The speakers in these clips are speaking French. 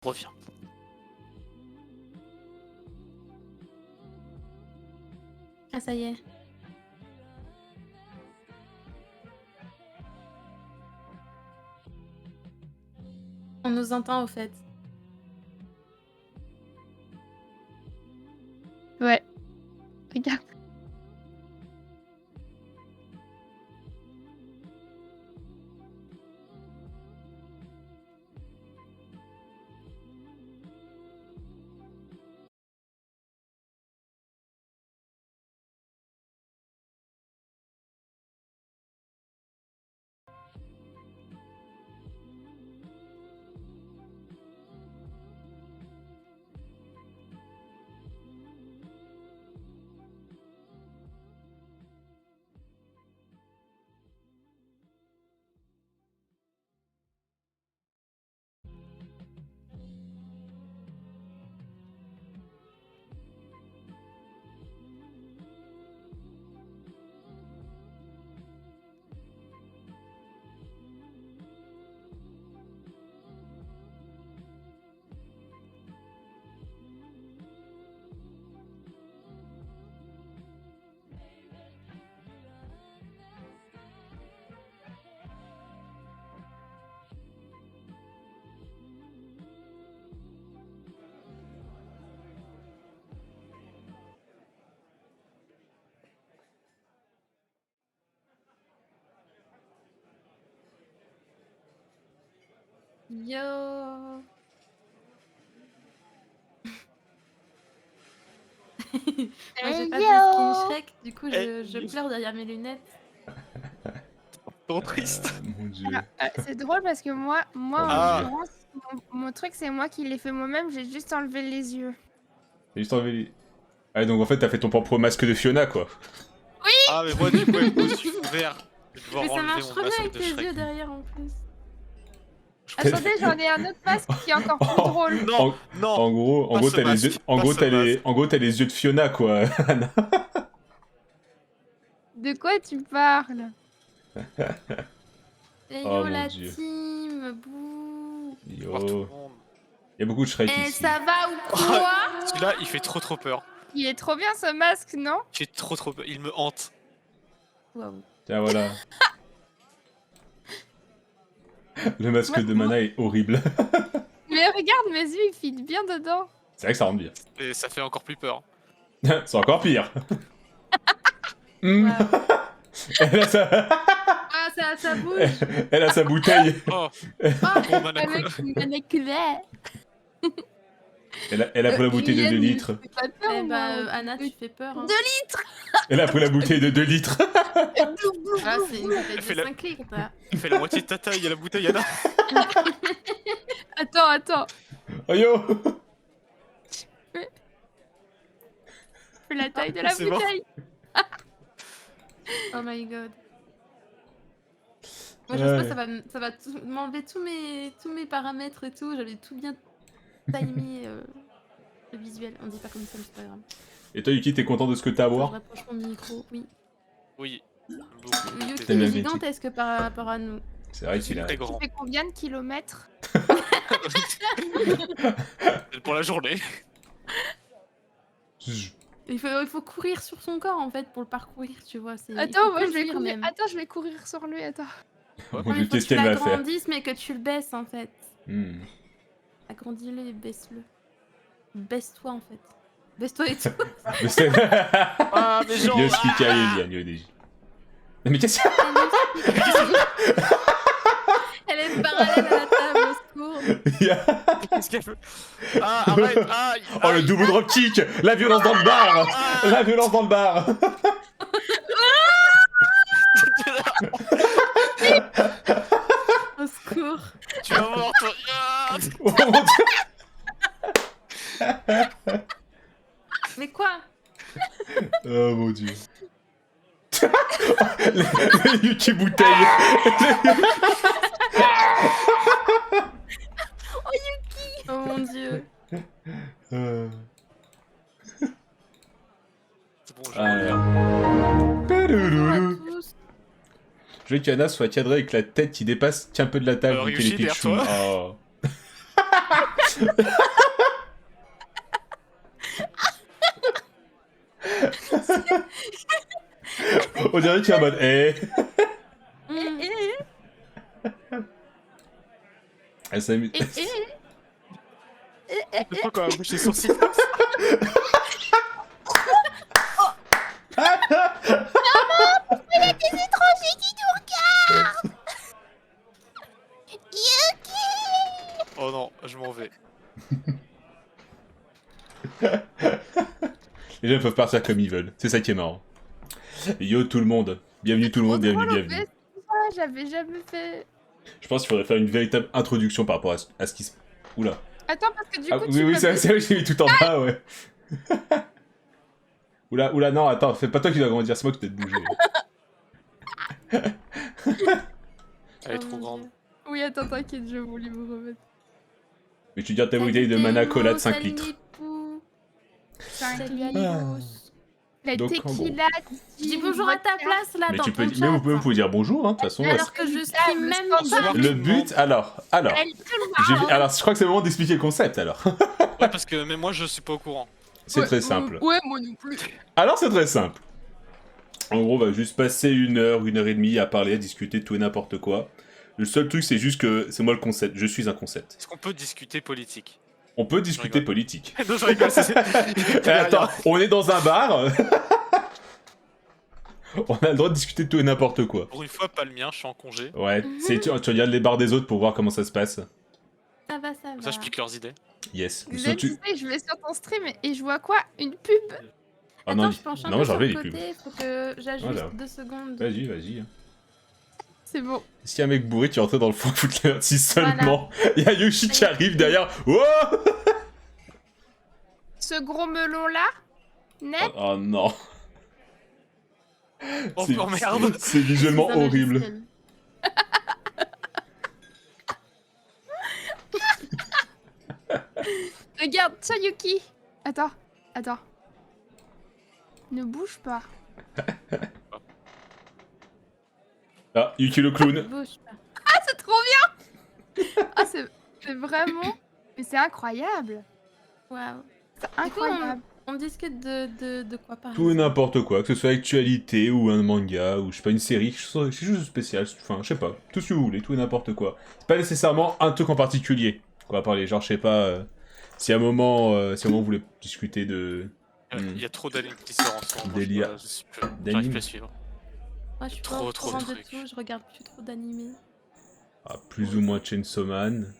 Reviens. Ah, ça y est. On nous entend au fait. Ouais. Regarde. Yo. Moi j'ai pas de skin Shrek, du coup je pleure derrière mes lunettes. Trop triste. Mon dieu. C'est drôle parce que moi en Ah. l'occurrence, mon truc c'est moi qui l'ai fait moi-même, j'ai juste enlevé les yeux. J'ai juste enlevé les... Ah, donc en fait, t'as fait ton propre masque de Fiona, quoi. Ah, mais moi, du coup, elle me suis ouvert. Je vais devoir Mais ça enlever marche mon trop bien masque avec de tes Shrek. yeux derrière en plus. Attendez, j'en ai un autre masque qui est encore plus drôle. Non, non. En gros, ce t'as les masque, yeux... pas ce En gros, t'as les yeux de Fiona, quoi. De quoi tu parles? Et Oh, yo mon la Dieu. team, bouh. Voir tout le Yo. monde. Il y a beaucoup de Shrek Eh, ici. ça va ou quoi? Celui-là, il fait trop peur. Il est trop bien ce masque, non? J'ai trop peur. Il me hante. Waouh. Tiens, voilà. Le masque de Mana est horrible. Mais regarde, mes yeux ils fitent bien dedans. C'est vrai que ça rentre bien. Et ça fait encore plus peur. C'est encore pire. Hmm. Waouh. Elle a sa... Ah, ça bouge. Elle a sa bouteille. Oh, Oh, bon, Manako. Avec une manaculaire. Elle a pris la bouteille de 2 litres. Pas peur, Eh moi. bah, Anna, tu fais peur. Hein. Elle a pris la bouteille de 2 litres. Ah, c'est une bouteille fait de la- 5 litres. Là. Il fait la moitié de ta taille à la bouteille, Anna. Attends. Oh yo. Fais la taille de la C'est bon. bouteille. Oh my god. Moi, Ouais. j'espère que ça va m'enlever tous mes paramètres et tout. J'avais tout bien timé le visuel. On dit pas comme ça, mais c'est pas grave. Et toi, Yuki, t'es content de ce que t'as à Je voir? rapproche mon micro, oui. Oui. Beaucoup. Yuki T'aimes bien est le gigantesque par rapport à nous. C'est vrai qu'il a... Très Tu grand. fais combien de kilomètres? Pour la journée. Il faut courir sur son corps en fait pour le parcourir, tu vois. Il Attends, faut moi je vais courir, courir. même. Attends, je vais courir sur lui, attends. Mon Non, dieu, il faut qu'est-ce que tu qu'elle va faire? l'agrandisses mais que tu le baisses en fait. Hmm. Agrandis-le et baisse-le. Baisse-toi en fait. Baisse-toi et tout. Mais c'est... Ah, mais genre. Yoshiki Alien, Yodeji. Mais qu'est-ce que... Elle est parallèle à la table, au secours. Qu'est-ce qu'elle fait? Ah, arrête. Ah, Oh, le double dropkick. La violence dans le bar. La violence dans le bar. Au secours. Tu vas voir, toi. Ah. Oh mon dieu. Mais quoi? Oh mon dieu. Le Yuki bouteille. Oh mon dieu. C'est bon, je Ah, vais Bonjour à tous. Je veux qu'Anna soit cadrée avec la tête qui dépasse qu'un peu de la table. vu qu'elle est Ryushi, derrière pitchoune. toi. Oh. On dirait qu'il est en mode eh. Mm. Elle s'amuse. C'est pas quand même bouger les sourcils. Oh non, je m'en vais. Les gens peuvent partir comme ils veulent. C'est ça qui est marrant. Yo tout le monde. Bienvenue tout le monde, bienvenue, bienvenue. Ah, j'avais jamais fait. Je pense qu'il faudrait faire une véritable introduction par rapport à ce qui se... Oula. Attends, parce que du Ah, coup, oui, oui, c'est vrai, j'ai mis tout en bas, ouais. Oula, non, attends, c'est pas toi qui dois grandir, c'est moi qui dois te bouger. Elle est Oh trop mon grande. Dieu. Oui, attends, t'inquiète, je voulais me remettre. Mais tu dis ta Salut bouteille de Théo, mana colade 5 salut litres. Mipou, Salut, salut Alice. Alice. La Donc, tequila. Je dis bonjour à ta place là Mais dans tu peux, ton mais chat. vous pouvez dire bonjour, hein, de toute façon. Alors que je suis même pas. Le but, alors. Alors, je crois que c'est le moment d'expliquer le concept, alors. Ouais, parce que même moi, je suis pas au courant. C'est très simple. Ouais, moi non plus. Alors, c'est très simple. En gros, on va juste passer 1 heure, 1 heure et demie à parler, à discuter de tout et n'importe quoi. Le seul truc, c'est juste que c'est moi le concept. Je suis un concept. Est-ce qu'on peut discuter politique? On peut discuter rigole. politique. Non, je rigole, c'est... Attends, on est dans un bar. On a le droit de discuter de tout et n'importe quoi. Pour une fois, pas le mien, je suis en congé. Ouais, tu regardes les bars des autres pour voir comment ça se passe. Ça va, ça Comme va. ça, je pique leurs idées. Yes. Je Sinon, tu... sais, je vais sur ton stream et je vois quoi? Une pub? Ah Attends, non, je penche un non, peu j'ai sur enlevé le les pubs. côté, faut que j'ajuste Voilà. 2 secondes. Vas-y, vas-y. C'est bon. Est-ce qu'il y a un mec bourré qui est rentré dans le fond foutre la merde si seulement il y a Yoshi qui arrive derrière. Oh, Ce gros melon là? Net? oh non. Oh, C'est- oh, merde. C'est visuellement C'est un horrible. logiciel. Regarde, tiens Yuki. Attends. Ne bouge pas. Ah, Yuki le clown. Bouge pas. Ah, c'est trop bien. Ah, c'est vraiment... Mais c'est incroyable. Waouh. C'est Du coup, incroyable. on discute de quoi par Tout et exemple n'importe quoi, que ce soit actualité ou un manga ou je sais pas une série, quelque chose de spécial, enfin je sais pas, tout ce que vous voulez, tout et n'importe quoi. C'est pas nécessairement un truc en particulier qu'on va parler, genre je sais pas, si à un moment vous voulez discuter de... Il y a trop d'animes qui sortent ensemble. Moi, Délire. je suis plus- D'animes. J'arrive plus à suivre. Moi, je suis Trop, pas au trop courant de de trucs. tout, je regarde plus trop d'animés. Ah, plus ou moins Chainsaw Man.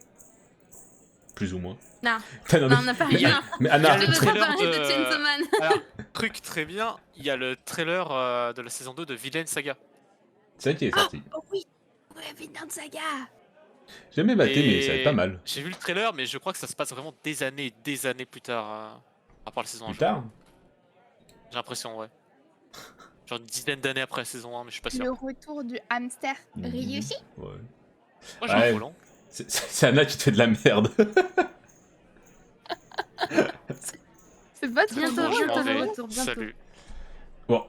Plus ou moins. Non, Non, non, on n'a pas rien. mais Anna, Il y a Je le veux pas trailer parler de de- Chainsaw Man. Alors, truc très bien, il y a le trailer de la saison 2 de Villain Saga. c'est ça qui est sorti. Oh oui. Ouais, Vinland Saga. J'ai jamais maté, Et mais ça va être pas mal. J'ai vu le trailer, mais je crois que ça se passe vraiment des années plus tard. À part la saison 1. Plus tard. J'ai l'impression, ouais. Genre une dizaine d'années après la saison 1, mais je suis pas Le sûr. retour du hamster Ryushi. Ouais. Moi j'ai Ouais. un volant. C'est Anna qui te fait de la merde. C'est pas trop Bientôt, Bon, je drôle. m'en bientôt le vais. retour, bientôt. Salut. Bon.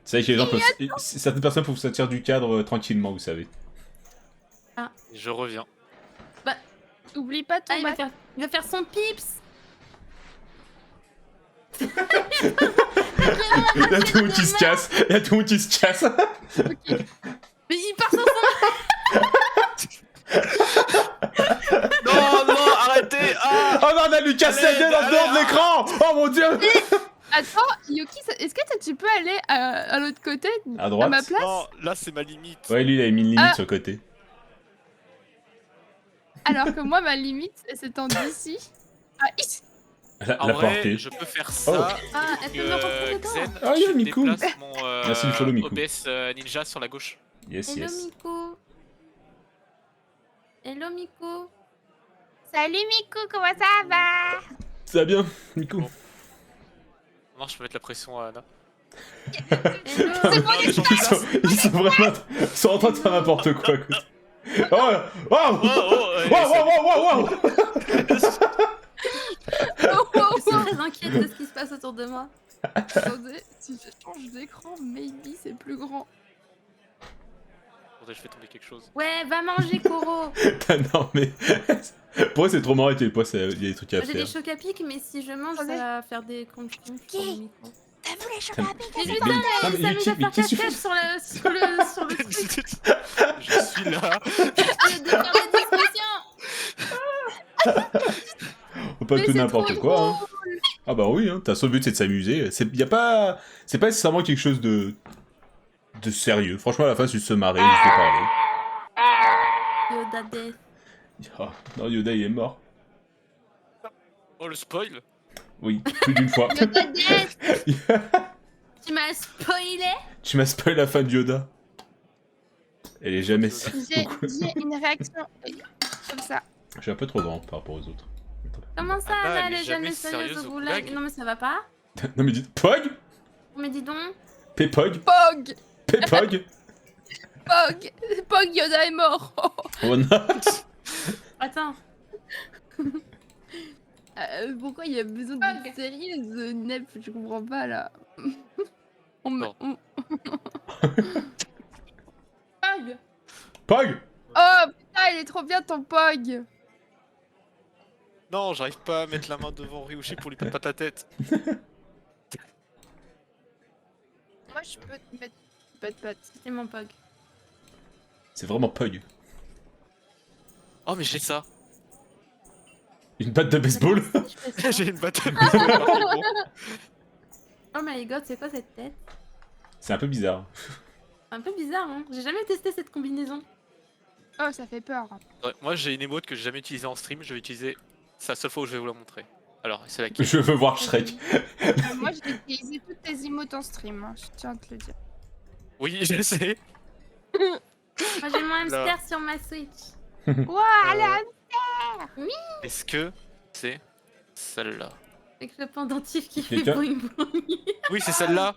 C'est vrai que les gens peuvent... Certaines personnes peuvent sortir du cadre tranquillement, vous savez. Je reviens. Oublie pas ton Ah, bac. il va faire son pips. Il y a tout le monde qui se casse. Il y a tout le monde qui se casse. Mais il part sur son... Non, non, arrêtez. Ah Oh non, on a lui cassé la gueule en Allez, dehors de l'écran. Oh mon dieu. Attends, Yuki, est-ce que tu peux aller à l'autre côté? À droite. À ma place? Non, là c'est ma limite. Ouais, lui, il a mis une limite Ah. sur le côté. Alors que moi, ma limite, elle s'étend d'ici à ici. En La vrai, portée. je peux faire ça. Ah, elle peut me rentrer dedans. Xen, Ah, il y a je Miku. déplace mon Merci du follow, Miku. OBS Ninja sur la gauche. Yes, Hello yes. Miko. Hello Miko. Salut Miku, comment ça va? Ça va bien, Miku. Bon. Non, je peux mettre la pression à Anna. Hello. C'est bon, Ils sont vraiment... Ils sont en train de faire n'importe quoi, écoute. Oh, oh, Oh, oh, wow. Je suis très inquiète de ce qui se passe autour de moi. Attendez, si je change d'écran, maybe c'est plus grand. Attendez, je fais tomber quelque chose. Ouais, va manger, Koro. Non, mais. Pour eux, c'est trop marrant avec les pois, il y a des trucs à J'ai des faire. chocs à pic, mais si je mange, ça Attendez. va faire des crunch sur le micro. T'as vu les chocs Putain, à pic? Mais mais- putain, non, mais mais ça m'aide Yuki, à mais faire qu'est-ce que tu cache sur le truc Je suis là. de faire des discussions. Faut pas Mais tout c'est n'importe trop quoi. Hein. Ah bah oui, hein. T'as son but, c'est de s'amuser. Y a pas. C'est pas nécessairement quelque chose de sérieux. Franchement, à la fin, c'est juste se marrer, juste de parler. Yoda Death. Oh, non, Yoda, il est mort. Oh, le spoil. Oui, plus d'une fois. Yoda Death. Tu m'as spoilé. Tu m'as spoil la fin de Yoda. Elle est jamais si. J'ai une réaction comme ça. Je suis un peu trop grand par rapport aux autres. Comment ça, Anna, là, elle est elle est jamais jamais sérieuse sérieuse au au goulag? goulag. Non, mais ça va pas. Non mais dites Pog Mais dis donc. Pépog Pog! Pépog Pog! Pog, Yoda est mort! Oh non. Attends. Pourquoi il y a besoin Pog. d'être sérieuse, Nep? Je comprends pas là. Non. Pog. Pog Oh putain, il est trop bien ton Pog! Non, j'arrive pas à mettre la main devant Ryushi pour lui péter pas ta tête. Moi je peux te mettre pat. C'est mon Pog. C'est vraiment Pog. Oh, mais j'ai ça. Une batte de baseball. Je fais ça. J'ai une bataille. Bon. Oh my god, c'est quoi cette tête? C'est un peu bizarre. C'est un peu bizarre, hein. J'ai jamais testé cette combinaison. Oh, ça fait peur. Ouais, moi, j'ai une émote que j'ai jamais utilisée en stream. Je vais utiliser. C'est la seule fois où je vais vous la montrer. Alors, c'est laquelle? Je veux voir Shrek. Moi j'ai utilisé toutes tes emotes en stream, hein, je tiens à te le dire. Oui, je sais. Moi, j'ai mon Là. hamster sur ma Switch. Ouah, là! Est-ce que c'est celle-là? Avec le pendentif qui fait Quelqu'un- boing boing. Oui, c'est celle-là.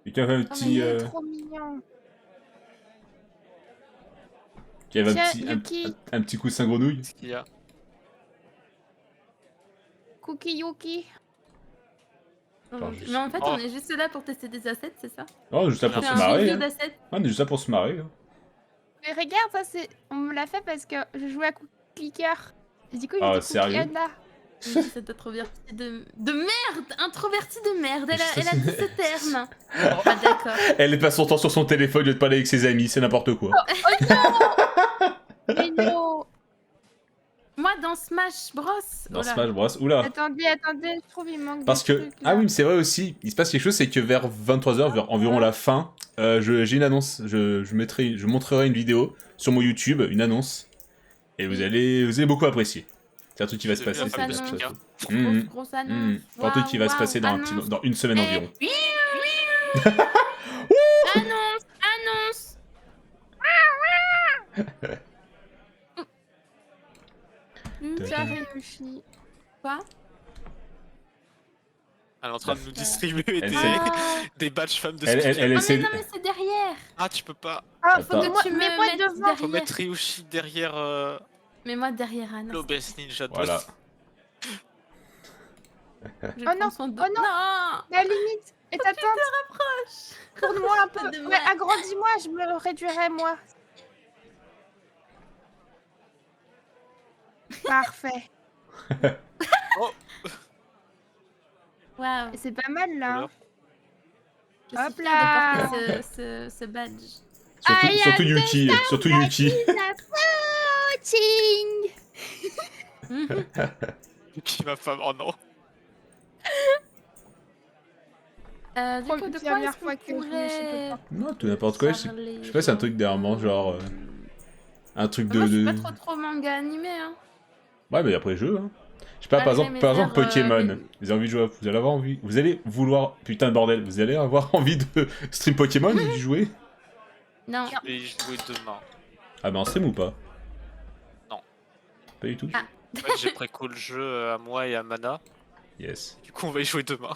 Quelqu'un avait un Oh, mais petit. il est trop mignon. Qui avait Tiens, un Yuki. petit coussin grenouille. Qu'est-ce qu'il y a? Cookie Yuki. Genre juste- Mais en fait, Oh. on est juste là pour tester des assets, c'est ça? Oh, juste là pour C'est se un marrer. review Hein. d'assets. On est juste là pour se marrer. Hein. Mais regarde, ça c'est. On me l'a fait parce que je jouais à Cookie Clicker. Et du coup, Ah, j'ai dit sérieux Cookie Anna. Cette introvertie de merde! Introvertie de merde! Elle a dit ce terme! Ah, d'accord. Elle passe son temps sur son téléphone au lieu de parler avec ses amis, c'est n'importe quoi. Mais non! Moi, dans Smash Bros. Dans oh là. Smash Bros. Oula. Attendez, je trouve il manque Parce des que. trucs, Ah là. oui, mais c'est vrai aussi. Il se passe quelque chose, c'est que vers 23h, vers environ la fin, j'ai une annonce. Je montrerai une vidéo sur mon YouTube, une annonce. Et vous allez beaucoup apprécier. C'est un truc qui va se J'ai vu passer. la c'est annonce. un truc Pika. Mhm. Grosse annonce. Un truc qui va se Waouh, passer dans, annonce. dans une semaine Eh, environ. oui, Annonce! Annonce! Tiens, Ryushi. Quoi? Elle est en train de nous distribuer Elle des, sait. Ah, des badges femmes de Elle speaker. oh, mais essaie. non, mais c'est derrière! Ah, tu peux pas. Ah, Faut que Attends. tu me Mets-moi mettes devant. Faut derrière. mettre Ryushi derrière Mets-moi derrière Anna. l'OBS Ninja 2. Voilà. Je Oh non, prends son dos. oh non. Non! La limite est atteinte. Tourne-moi un peu. De Ouais, mal. agrandis-moi, je me réduirai moi. Parfait. Waouh! Et c'est pas mal là. hein. Je suis Hop fière là. de porter ce badge. Surtout, Aïe, surtout Yuki. Surtout Yuki. La coaching. Qui ma femme. Oh non. Du coup, de quoi Première est-ce fois qu'on que je me pourrait sais pas. Non, tout n'importe quoi. Je parler, sais pas, c'est un genre, truc dernièrement, genre. Un truc de. Moi, je suis pas trop manga animé, hein. Ouais, mais après jeu, hein. Je sais pas, Malgré par mes exemple heures, Pokémon. les- Vous avez envie de jouer, vous allez avoir envie. Vous allez vouloir. Putain de bordel, vous allez avoir envie de stream Pokémon et d'y jouer? Non. Je vais y jouer demain. Ah, mais en stream ou pas? Non. Pas du tout? Ah. En fait, j'ai préco le jeu à moi et à Mana. Yes. Du coup, on va y jouer demain.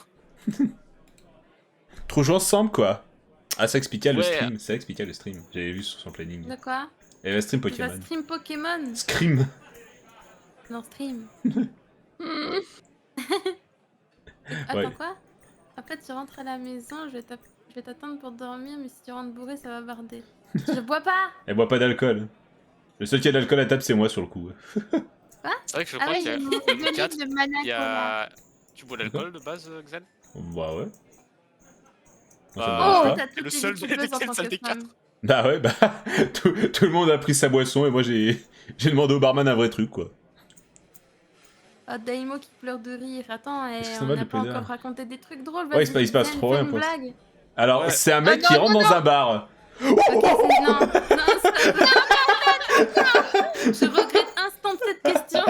Trop jouer ensemble, quoi. Ah, ça expliquait le Ouais. stream. Ça expliquait le stream. J'avais vu sur son planning. De quoi? Et le stream Tu vas Pokémon. stream Pokémon? Scream. Non, stream. Hmm. Attends, Ouais. quoi? En fait, tu rentres à la maison, je vais t'attendre pour dormir, mais si tu rentres bourré, ça va barder. Je bois pas. Elle boit pas d'alcool. Le seul qui a de l'alcool à table, c'est moi sur le coup. C'est vrai que je Ah crois ouais, qu'il y a... J'ai 2 litres Quatre, de il y Manacora. a... Tu bois de l'alcool de base, Xen? Bah ouais. Moi, ça me Bah, dérange Oh, pas. t'as toutes le les seul youtubeuses en lesquels tant ça que des femme. quatre. Bah ouais, bah tout le monde a pris sa boisson et moi j'ai demandé au barman un vrai truc quoi. Oh, Daimo qui pleure de rire. Attends, Est-ce que ça on va n'a de pas plaider, encore là raconté des trucs drôles. Ouais, Vas-y, il se passe Zen, trop fais rien une pour ça. blague. Alors, Ouais. c'est un mec Ah, qui non, rentre non, dans non. un bar. Ok, c'est... Non, stop. Je regrette instant cette question.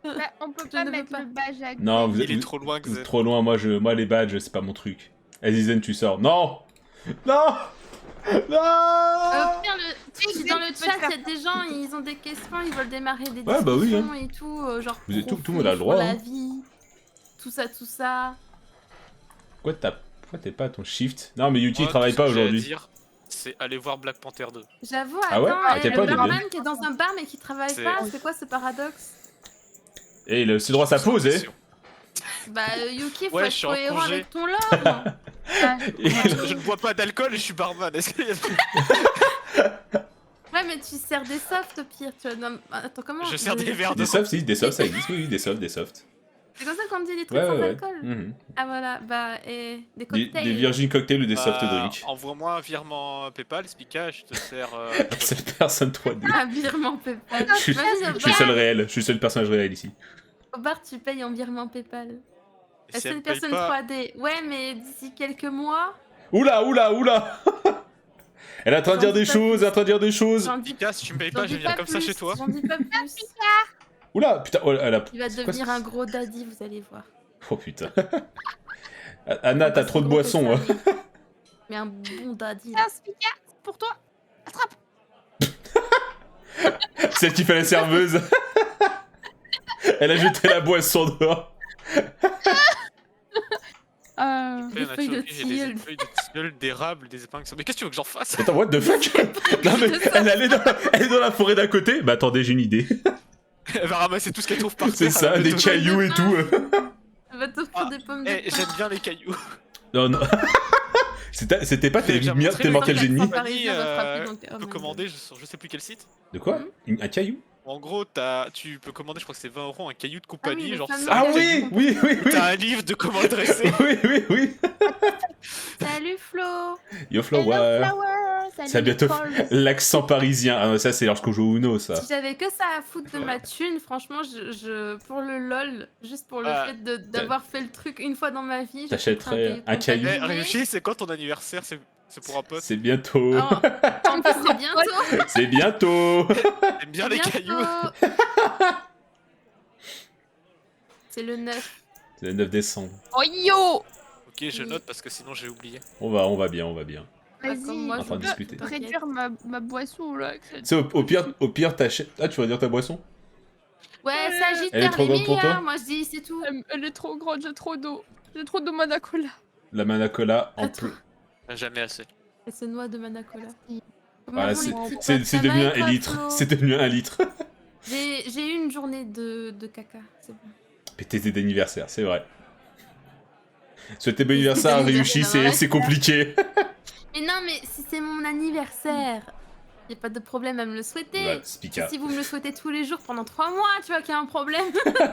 Bah, on peut Je pas ne veux mettre pas. le badge à Non, Xen. vous Il est êtes trop loin, vous êtes Xen. trop loin, moi les badges, c'est pas mon truc. Vas-y Zen, tu sors. Non. Non. Non. Pire, si dans le Tu peux te chat, faire il y a des gens, ils ont des questions, ils veulent démarrer des Ouais, bah oui, discussions et tout, genre Vous êtes tout le profondes monde a le sur droit, la hein. vie, tout ça. Pourquoi t'es pas à ton shift? Non, mais Yuti il Moi, travaille tout ce pas que j'ai à aujourd'hui. dire, c'est aller voir Black Panther 2. J'avoue, Ah ouais attends, Ah, t'es pas, il le est bien. barman qui est dans un bar mais qui travaille C'est- pas, c'est quoi ce paradoxe? Et il a aussi droit à sa Sans pause, eh. pression. Bah Yuki, faut Ouais, je être suis en cohérent congé. avec ton lore. Ah, Je ne bois pas d'alcool et je suis barman. Est-ce qu'il y a... Ouais, mais tu sers des softs au pire, tu vois. Non, attends, comment Je sers des verres de... Des softs, si, des softs, ça existe, oui, des softs. C'est comme ça qu'on dit des trucs Ouais, sans ouais, ouais. alcool. Mhm. Ah voilà, bah, et des Des cocktails. Virgin Cocktails ou des soft drinks. Envoie-moi un virement PayPal, Spika, je te sers... Cette personne 3D. Un virement PayPal. Je suis Vas-y, au je suis le bar, seul réel, je suis le seul personnage réel ici. au bar, tu payes en virement PayPal. si C'est elle une me paye personne pas... 3D. Ouais, mais d'ici quelques mois, Oula. Elle est en train de dire J'en dis des pas choses, plus. elle est en train de dire des choses. j'en dis, Spika, si tu me payes j'en pas, je dis vais venir pas comme ça plus. chez toi. J'en dis pas plus. Oula, putain, oh, elle a... Il va c'est quoi, devenir un gros daddy, vous allez voir. Oh putain. Anna, t'as Pas trop si de gros que boissons. ça, Hein. mais un bon daddy. Tiens, Spika, c'est pour toi. Attrape. Celle qui fait la serveuse. Elle a jeté la boisson dehors. Des feuilles de J'ai des tilleul. feuilles de tilleul, d'érable, des épingles. Mais qu'est-ce que tu veux que j'en fasse? Attends, what the fuck? Non mais elle est dans la forêt d'à côté. Bah attendez, j'ai une idée. Elle va ramasser tout ce qu'elle trouve par terre. C'est ça, elle va des mettre au- cailloux et tout. Elle va t'offrir Ah, des pommes de Eh, terre. j'aime bien les cailloux. Non, non. C'était pas J'ai déjà montré, tes mais mortels non, mais ennemis. ça- Parisien va frapper, donc, oh Tu peux my commander sur je sais plus quel site. De quoi? Un caillou? En gros, tu peux commander, je crois que c'est 20 € un caillou de compagnie. le genre, fameux c'est un Ah caillou. oui. T'as un livre de comment le dresser. Oui. Salut Flo. Yo Hello, Flower. Flower. Salut, Ça a bientôt Nicole. l'accent parisien. Ah, ça c'est lorsqu'on joue au Uno, ça. Si j'avais que ça à foutre de ma thune, franchement, pour le lol, juste pour le Ah, fait d'avoir fait le truc une fois dans ma vie, je T'achèterais prendrais un caillou. Eh, compagnie. Réfléchis, c'est quand ton anniversaire? C'est pour un pote. C'est bientôt. Oh, en plus, c'est bientôt. C'est bientôt. T'aimes bien les cailloux? C'est le 9. C'est le 9 décembre. Oh yo. Ok, je note parce que sinon j'ai oublié. On va bien. Pas Vas-y, comme moi, En train de je discuter. peux réduire ma boisson là. Tu sais, au pire t'achètes. Ah, tu vas dire ta boisson? Ouais, Sagittaire, Elle est trop les grande pour toi meilleurs, moi je dis, c'est tout. Elle est trop grande, j'ai trop d'eau. J'ai trop de Manacola. La Manacola en Attends. plus. Jamais assez. Elle se noie de Manacola. Voilà, Comment vont les petites c'est potes, ça devenu va, un et toi, litre. Flo C'est devenu un litre. J'ai eu une journée de caca, c'est bon. Pété d'anniversaire, c'est vrai. Souhaiter bon C'était anniversaire à l'anniversaire Ryushi, dans la c'est compliqué. Mais non, mais si c'est mon anniversaire, y a pas de problème à me le souhaiter. Ouais, Spika. Si vous me le souhaitez tous les jours pendant 3 mois, tu vois qu'il y a un problème.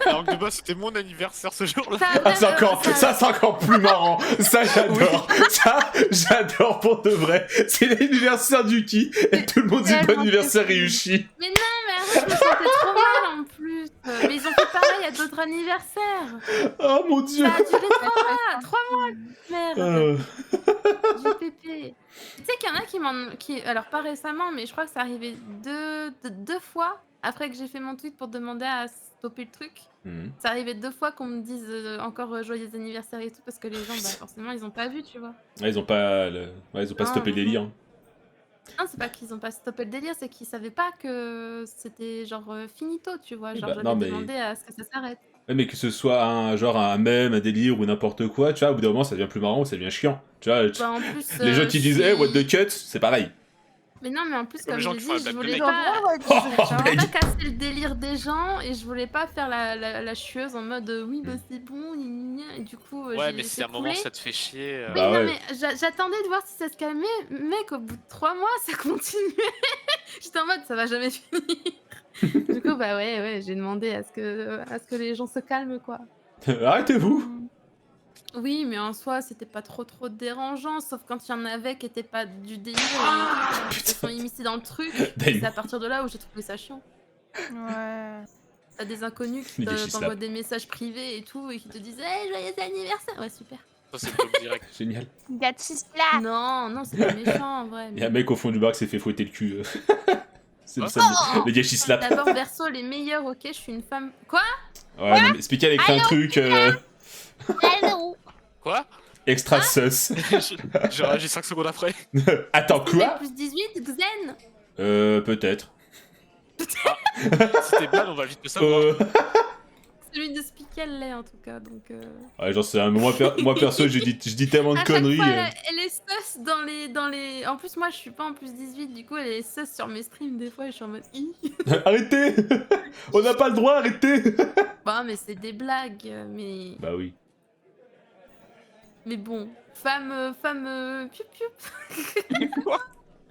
Alors que de base, c'était mon anniversaire ce jour-là. Ah, ça c'est encore plus marrant. Ça j'adore. Ça j'adore pour de vrai. C'est l'anniversaire d'Uki et tout le monde dit bon Tellement anniversaire précis. Ryushi. Mais arrête, je me sentais trop mal en plus. Mais ils ont fait pareil à d'autres anniversaires. Oh mon dieu. Ça a duré 3 mois. Merde. Euh, J'ai pépé. Tu sais qu'il y en a alors pas récemment, mais je crois que ça arrivait deux fois après que j'ai fait mon tweet pour demander à stopper le truc. Ça arrivait 2 fois qu'on me dise encore joyeux anniversaire et tout parce que les gens, bah forcément, ils ont pas vu, tu vois. Ouais, ils ont pas, Non, stoppé le non. délire. Non, c'est pas qu'ils ont pas stoppé le délire, c'est qu'ils savaient pas que c'était genre finito, tu vois. Oui, Genre, bah, j'avais non, mais- demandé à ce que ça s'arrête. Ouais, mais que ce soit un mème, un délire ou n'importe quoi, tu vois, au bout d'un moment ça devient plus marrant ou ça devient chiant. Tu vois, Bah, en plus, les gens qui disent hey, what the cut, c'est pareil. Mais non, mais en plus, Comme comme les gens j'ai qui font dit, la je blague de voulais mec. pas... Oh, Je voulais mec. pas casser le délire des gens et je voulais pas faire la chieuse en mode oui bah c'est bon gna, gna. Et du coup Ouais, j'ai mais laissé si à un moment couler. ça te fait chier. Oui Bah non ouais. mais j'attendais de voir si ça se calmait, mec au bout de 3 mois ça continuait. J'étais en mode ça va jamais finir. Du coup bah ouais j'ai demandé à ce que les gens se calment quoi. Arrêtez-vous. Hmm. Oui mais en soi c'était pas trop dérangeant sauf quand il y en avait qui étaient pas du délire et qui se sont immiscés dans le truc. Et c'est à partir de là où j'ai trouvé ça chiant. Ouais. T'as des inconnus qui Les gâchis t'envoient slap. des messages privés et tout et qui te disent hey, joyeux anniversaire. Ouais super. Ça, c'est bloc direct. Génial. Gatsisla. Non c'est pas méchant en vrai. Il y a un mais- mec au fond du bar qui s'est fait fouetter le cul. C'est le Oh. seul. Le gâchis slap. D'abord verso les meilleurs ok je suis une femme. Quoi? Ouais, non, mais Spica a écrit un truc Allô. Quoi? extra sus. J'ai réagi 5 secondes après. Attends, quoi? Plus 18 Xen. Peut-être. Si t'es mal, on va vite le savoir. Celui de Spikel l'est en tout cas donc. Ouais, genre, c'est un... moi perso, je dis tellement de À chaque conneries. fois, elle est sus dans les. En plus moi je suis pas en plus 18 du coup elle est sus sur mes streams des fois et je suis en mode hi. Arrêtez. On n'a pas le droit, arrêtez. Bah mais c'est des blagues mais. Bah oui. Mais bon femme piou piou. Quoi?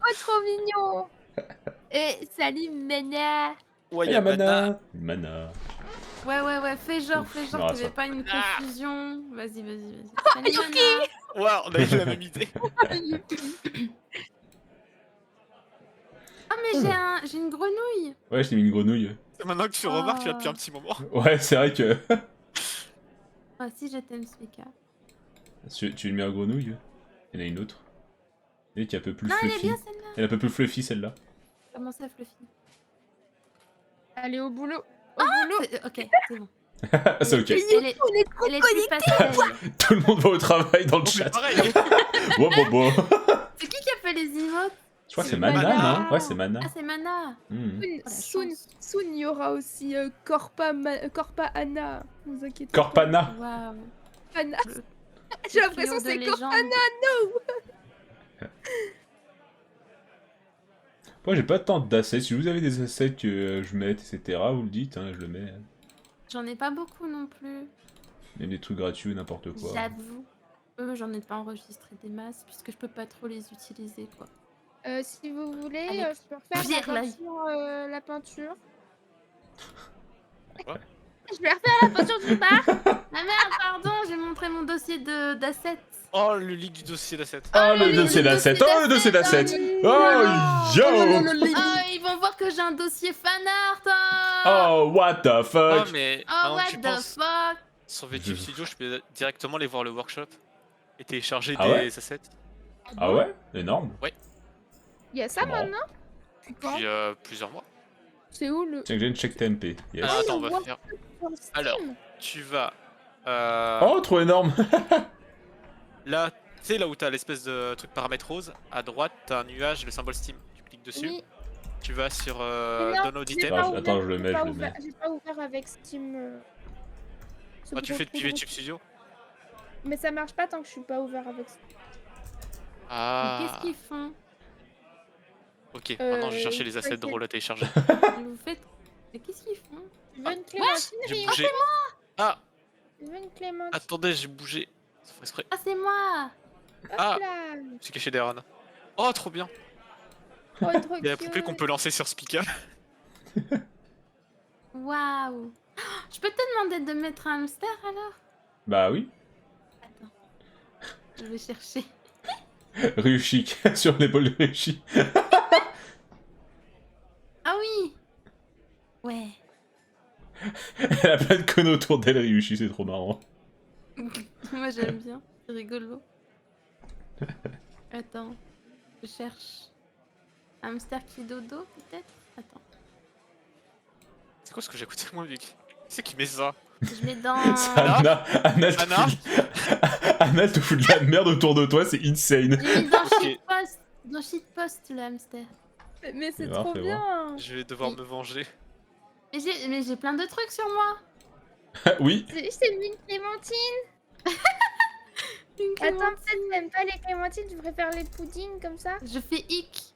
Oh, trop mignon. Et salut, Mena. Ouais, Il y'a Mana. Mana. Ouais, fais genre Ouf, qu'il non, n'y ça. avait pas une Ah. confusion. Vas-y. Salut, Mana. Ouais, on a eu la même idée. Ah mais j'ai une grenouille. Ouais, je t'ai mis une grenouille. C'est maintenant que tu remarques, tu as depuis un petit moment. Ouais, c'est vrai que... Ah si je t'aime Sveka. tu lui mets en grenouille. Il y en a une autre. Et qui est un peu plus Non elle est fluffy. bien celle-là. Elle est un peu plus fluffy, celle-là. Comment ça Fluffy? Allez, au boulot. Au boulot. Ok c'est bon. C'est ok. Elle est plus pastel. Tout le monde va au travail dans le On fait chat. pareil. Bon. C'est qui a fait les emotes? Je crois que C'est c'est Mana, Mana. non? Ouais, c'est Mana. Ah c'est Mana. Hmm. Soon, il y aura aussi Corpa Anna. Ne vous inquiétez Corpana. Waouh. pas. Anna. Le- J'ai l'impression que trio de c'est légende. Corpana. Moi, j'ai pas tant d'assets. Si vous avez des assets que je mette, etc., vous le dites, hein, je le mets. J'en ai pas beaucoup non plus. Même des trucs gratuits ou n'importe quoi. J'avoue. J'en ai pas enregistré des masses puisque je peux pas trop les utiliser quoi. Si vous voulez, Allez. je peux refaire Vire l'œil. la peinture. Quoi? Je vais refaire la peinture du bar. Ah merde pardon j'ai montré mon dossier d'assets. Oh, le leak du dossier d'asset. Oh, le dossier d'assets. Oh, le dossier d'assets. Oh, yo. Oh ils vont voir que j'ai un dossier fanart. Oh, what the Oh, fuck. mais Oh maintenant que what tu the penses, fuck. sur VTube Studio, je peux directement aller voir le workshop et télécharger Ah des ouais assets. Ah ouais? Énorme. Il y a ça C'est marrant. maintenant. C'est quand Puis plusieurs mois. C'est où le. Tiens que j'ai une check TMP. Yes. Ah, attends, on le va faire. sur Steam Alors, tu vas. Oh, trop énorme. Là, tu sais, là où t'as l'espèce de truc paramètre rose, à droite, t'as un nuage, le symbole Steam. Tu cliques dessus, Oui. tu vas sur non, Download j'ai Item. pas Attends, ouvert, je le j'ai mets, pas je le ouvert- mets. J'ai pas ouvert avec Steam. C'est Ah, tu trop fais depuis drôle. VTube Studio. Mais ça marche pas tant que je suis pas ouvert avec Steam. Ah. Qu'est-ce qu'ils font? Ok, maintenant je vais chercher il les faut assets essayer- drôles à télécharger. Vous faites. Mais qu'est-ce qu'ils font? Tu veux une clémentine, J'ai Rio? bougé. Ah, Tu veux une clémentine? attendez, j'ai bougé. Ça fait exprès. Ah c'est moi. Hop ah. là. C'est caché derrière Anna. Oh, trop bien. Oh, trop Il y a la cute. poupée qu'on peut lancer sur Spica. Waouh. Je peux te demander de mettre un hamster alors? Bah oui. Attends. Je vais chercher. Ryushik. Sur l'épaule de Ryushik. Ah oui. Ouais. Elle a plein de connes autour d'elle, Ryushi, c'est trop marrant. Moi j'aime bien. C'est rigolo. Attends. Je cherche. Hamster qui dodo peut-être? Attends. C'est quoi ce que j'ai écouté moi, Vic? C'est qui met ça? Je mets dans. C'est Anna. Anna, te Anna fout- Anna te fout de la merde autour de toi, c'est insane. J'ai mis dans Ok. shitpost. Dans shitpost le hamster. Mais c'est Fais voir, trop fais bien. Je vais devoir me venger. Mais j'ai plein de trucs sur moi. Oui. C'est une clémentine. Une Attends, clémentine. peut-être t'aimes pas les clémentines, tu préfères les puddings comme ça? Je fais hic.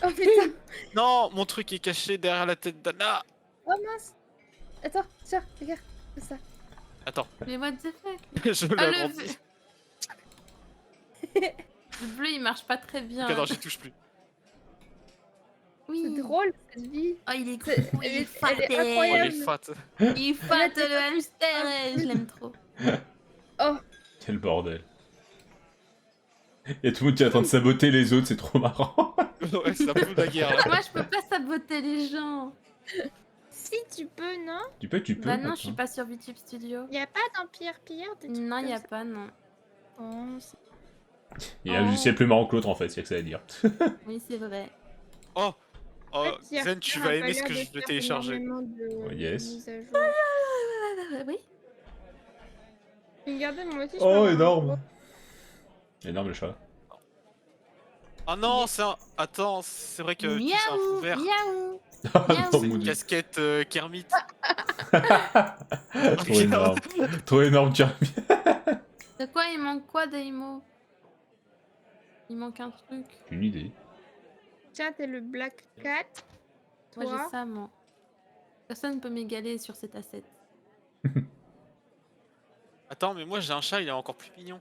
Oh putain. Non, mon truc est caché derrière la tête d'Anna. Oh mince. Attends, tiens, regarde. C'est ça. Attends, Mais what the fuck? je l'ai Ah, agrandi. Le bleu, il marche pas très bien. Ok, non, j'y touche plus. Oui. C'est drôle cette vie. Oh, il est C'est- cool, elle il est est fat. Oh, incroyable. les fat. Il est fat, le hamster. Je l'aime trop. Oh, Quel bordel. Y'a tout le monde qui est en train de saboter les autres, c'est trop marrant. Ouais, ça fout de la guerre là. Moi, je peux pas saboter les gens. si tu peux, non? Tu peux, Bah non, attends. je suis pas sur VTube Studio. Y a pas d'Empire Pire des trucs Non, comme y a ça pas, non. Oh, c'est- Il y a un logiciel plus marrant que l'autre en fait, c'est que ça à dire. Oui, c'est vrai. Oh, En fait, Zen, tu Pierre vas a aimer pas ce que l'air je de vais faire télécharger. énormément de Oh, yes. mises à jour. Oui. Regardez, moi aussi, je peux Oh, avoir un énorme. gros- Énorme le chat. Oh non, c'est un. Attends, c'est vrai que tu sais, un fou Miaou, vert. miaou. Oh Miaou. non, C'est mon une dieu. casquette Kermit. Trop énorme. Trop énorme, tiens. De quoi il manque quoi, Daimo? Il manque un truc. Une idée. Tiens, t'es le Black Cat. Moi, Toi, j'ai ça, moi. Personne ne peut m'égaler sur cet asset. Attends, mais moi j'ai un chat, il est encore plus mignon.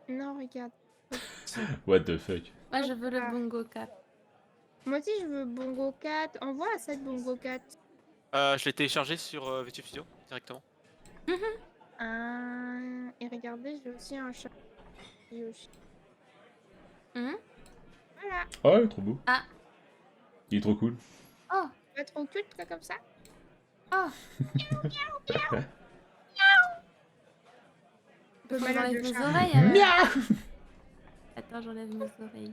non, regarde. What the fuck. Moi, je veux le Ah. bongo cap. Moi aussi, je veux Bongo Cat. Envoie à cette Bongo Cat. Je l'ai téléchargé sur VTube Studio directement. Et regardez, j'ai aussi un chat. Yoshi. Hum Voilà. Oh, il est trop beau. Ah. Il est trop cool. Oh, Pas trop culte, quoi, comme ça. oh. Un peu Faut malade, enlever le mes chat. oreilles, alors. Attends, j'enlève mes oreilles.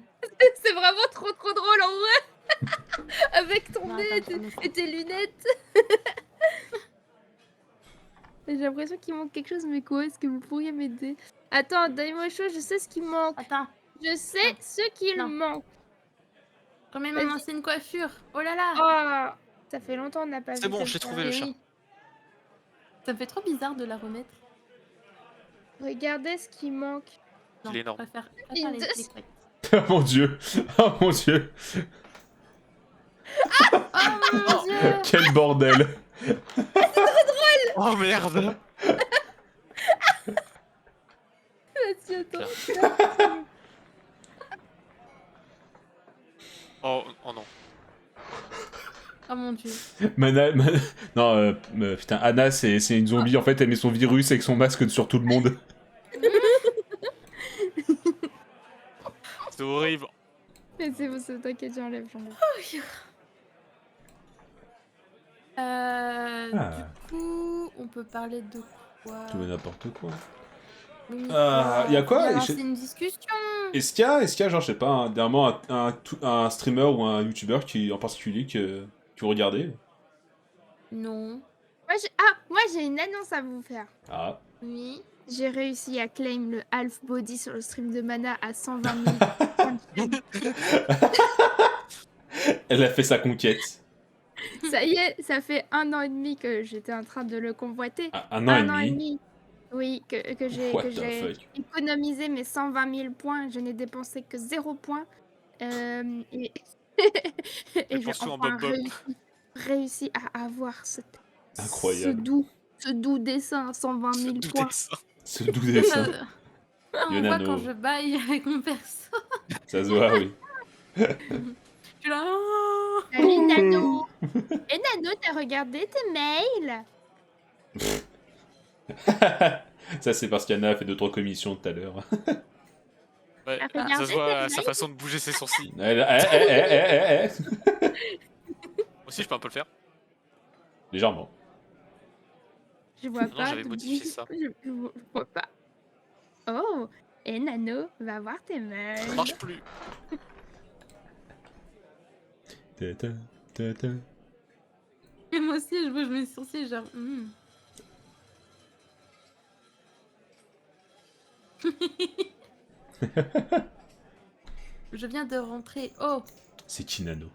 C'est vraiment trop drôle en vrai. Avec ton Non, nez attends, je remets ça. et tes lunettes. J'ai l'impression qu'il manque quelque chose, mais quoi? Est-ce que vous pourriez m'aider? Attends, Daimo Show, je sais ce qui manque. Attends, Je sais Non. ce qu'il Non. manque. remets mon Vas-y. ancienne coiffure. Oh là là. Oh, ça fait longtemps qu'on n'a pas vu. C'est bon, comme j'ai ça. trouvé le Eh chat. oui. Ça me fait trop bizarre de la remettre. Regardez ce qui manque. Non, Il est énorme. je préfère les Windows. clics. Oh mon dieu. Oh mon dieu. Oh mon dieu. Quel bordel. Oh merde. Vas-y, attends. Oh non. Oh mon dieu. Non, putain, Anna, c'est une zombie. En fait, elle met son virus avec son masque sur tout le monde. C'est horrible. Mais c'est bon, c'est t'inquiète, j'enlève. Ah. Du coup, on peut parler de quoi? Tout et n'importe quoi. Oui, mais y a quoi? lancer une discussion. Est-ce qu'il y a, genre, je sais pas, dernièrement, un streamer ou un YouTuber qui, en particulier que vous regardez? Non. Moi j'ai une annonce à vous faire. Ah. Oui. J'ai réussi à claim le half body sur le stream de Mana à 120 000. Elle a fait sa conquête. Ça y est, ça fait 1 an et demi que j'étais en train de le convoiter. Ah, un an et demi. demi. Oui, que j'ai What the fuck? économisé mes 120 000 points. Je n'ai dépensé que 0 points. Et j'ai Dépense-tout en enfin bob-bob. réussi à avoir Incroyable. ce doux dessin à 120 000 D'où points. ça Ce doux dessin. On voit Yonano. quand je baille avec mon perso. Ça se voit, oui. Je suis là. oh. Salut Nano. Et Nano, t'as regardé tes mails? Ça, c'est parce qu'Anna a fait 2-3 commissions tout à l'heure. Ouais, Ah, ça regardez, se voit c'est sa façon de bouger ses sourcils. Moi aussi, je peux un peu le faire. Légèrement. Je vois Non, pas. j'avais d'où- modifié ça. Je vois pas. Oh, et Nano, va voir tes Ça mails. marche plus. Ta-ta, ta-ta. Et moi aussi, je bouge mes sourcils, genre. Je viens de rentrer. Oh, C'est qui Nano?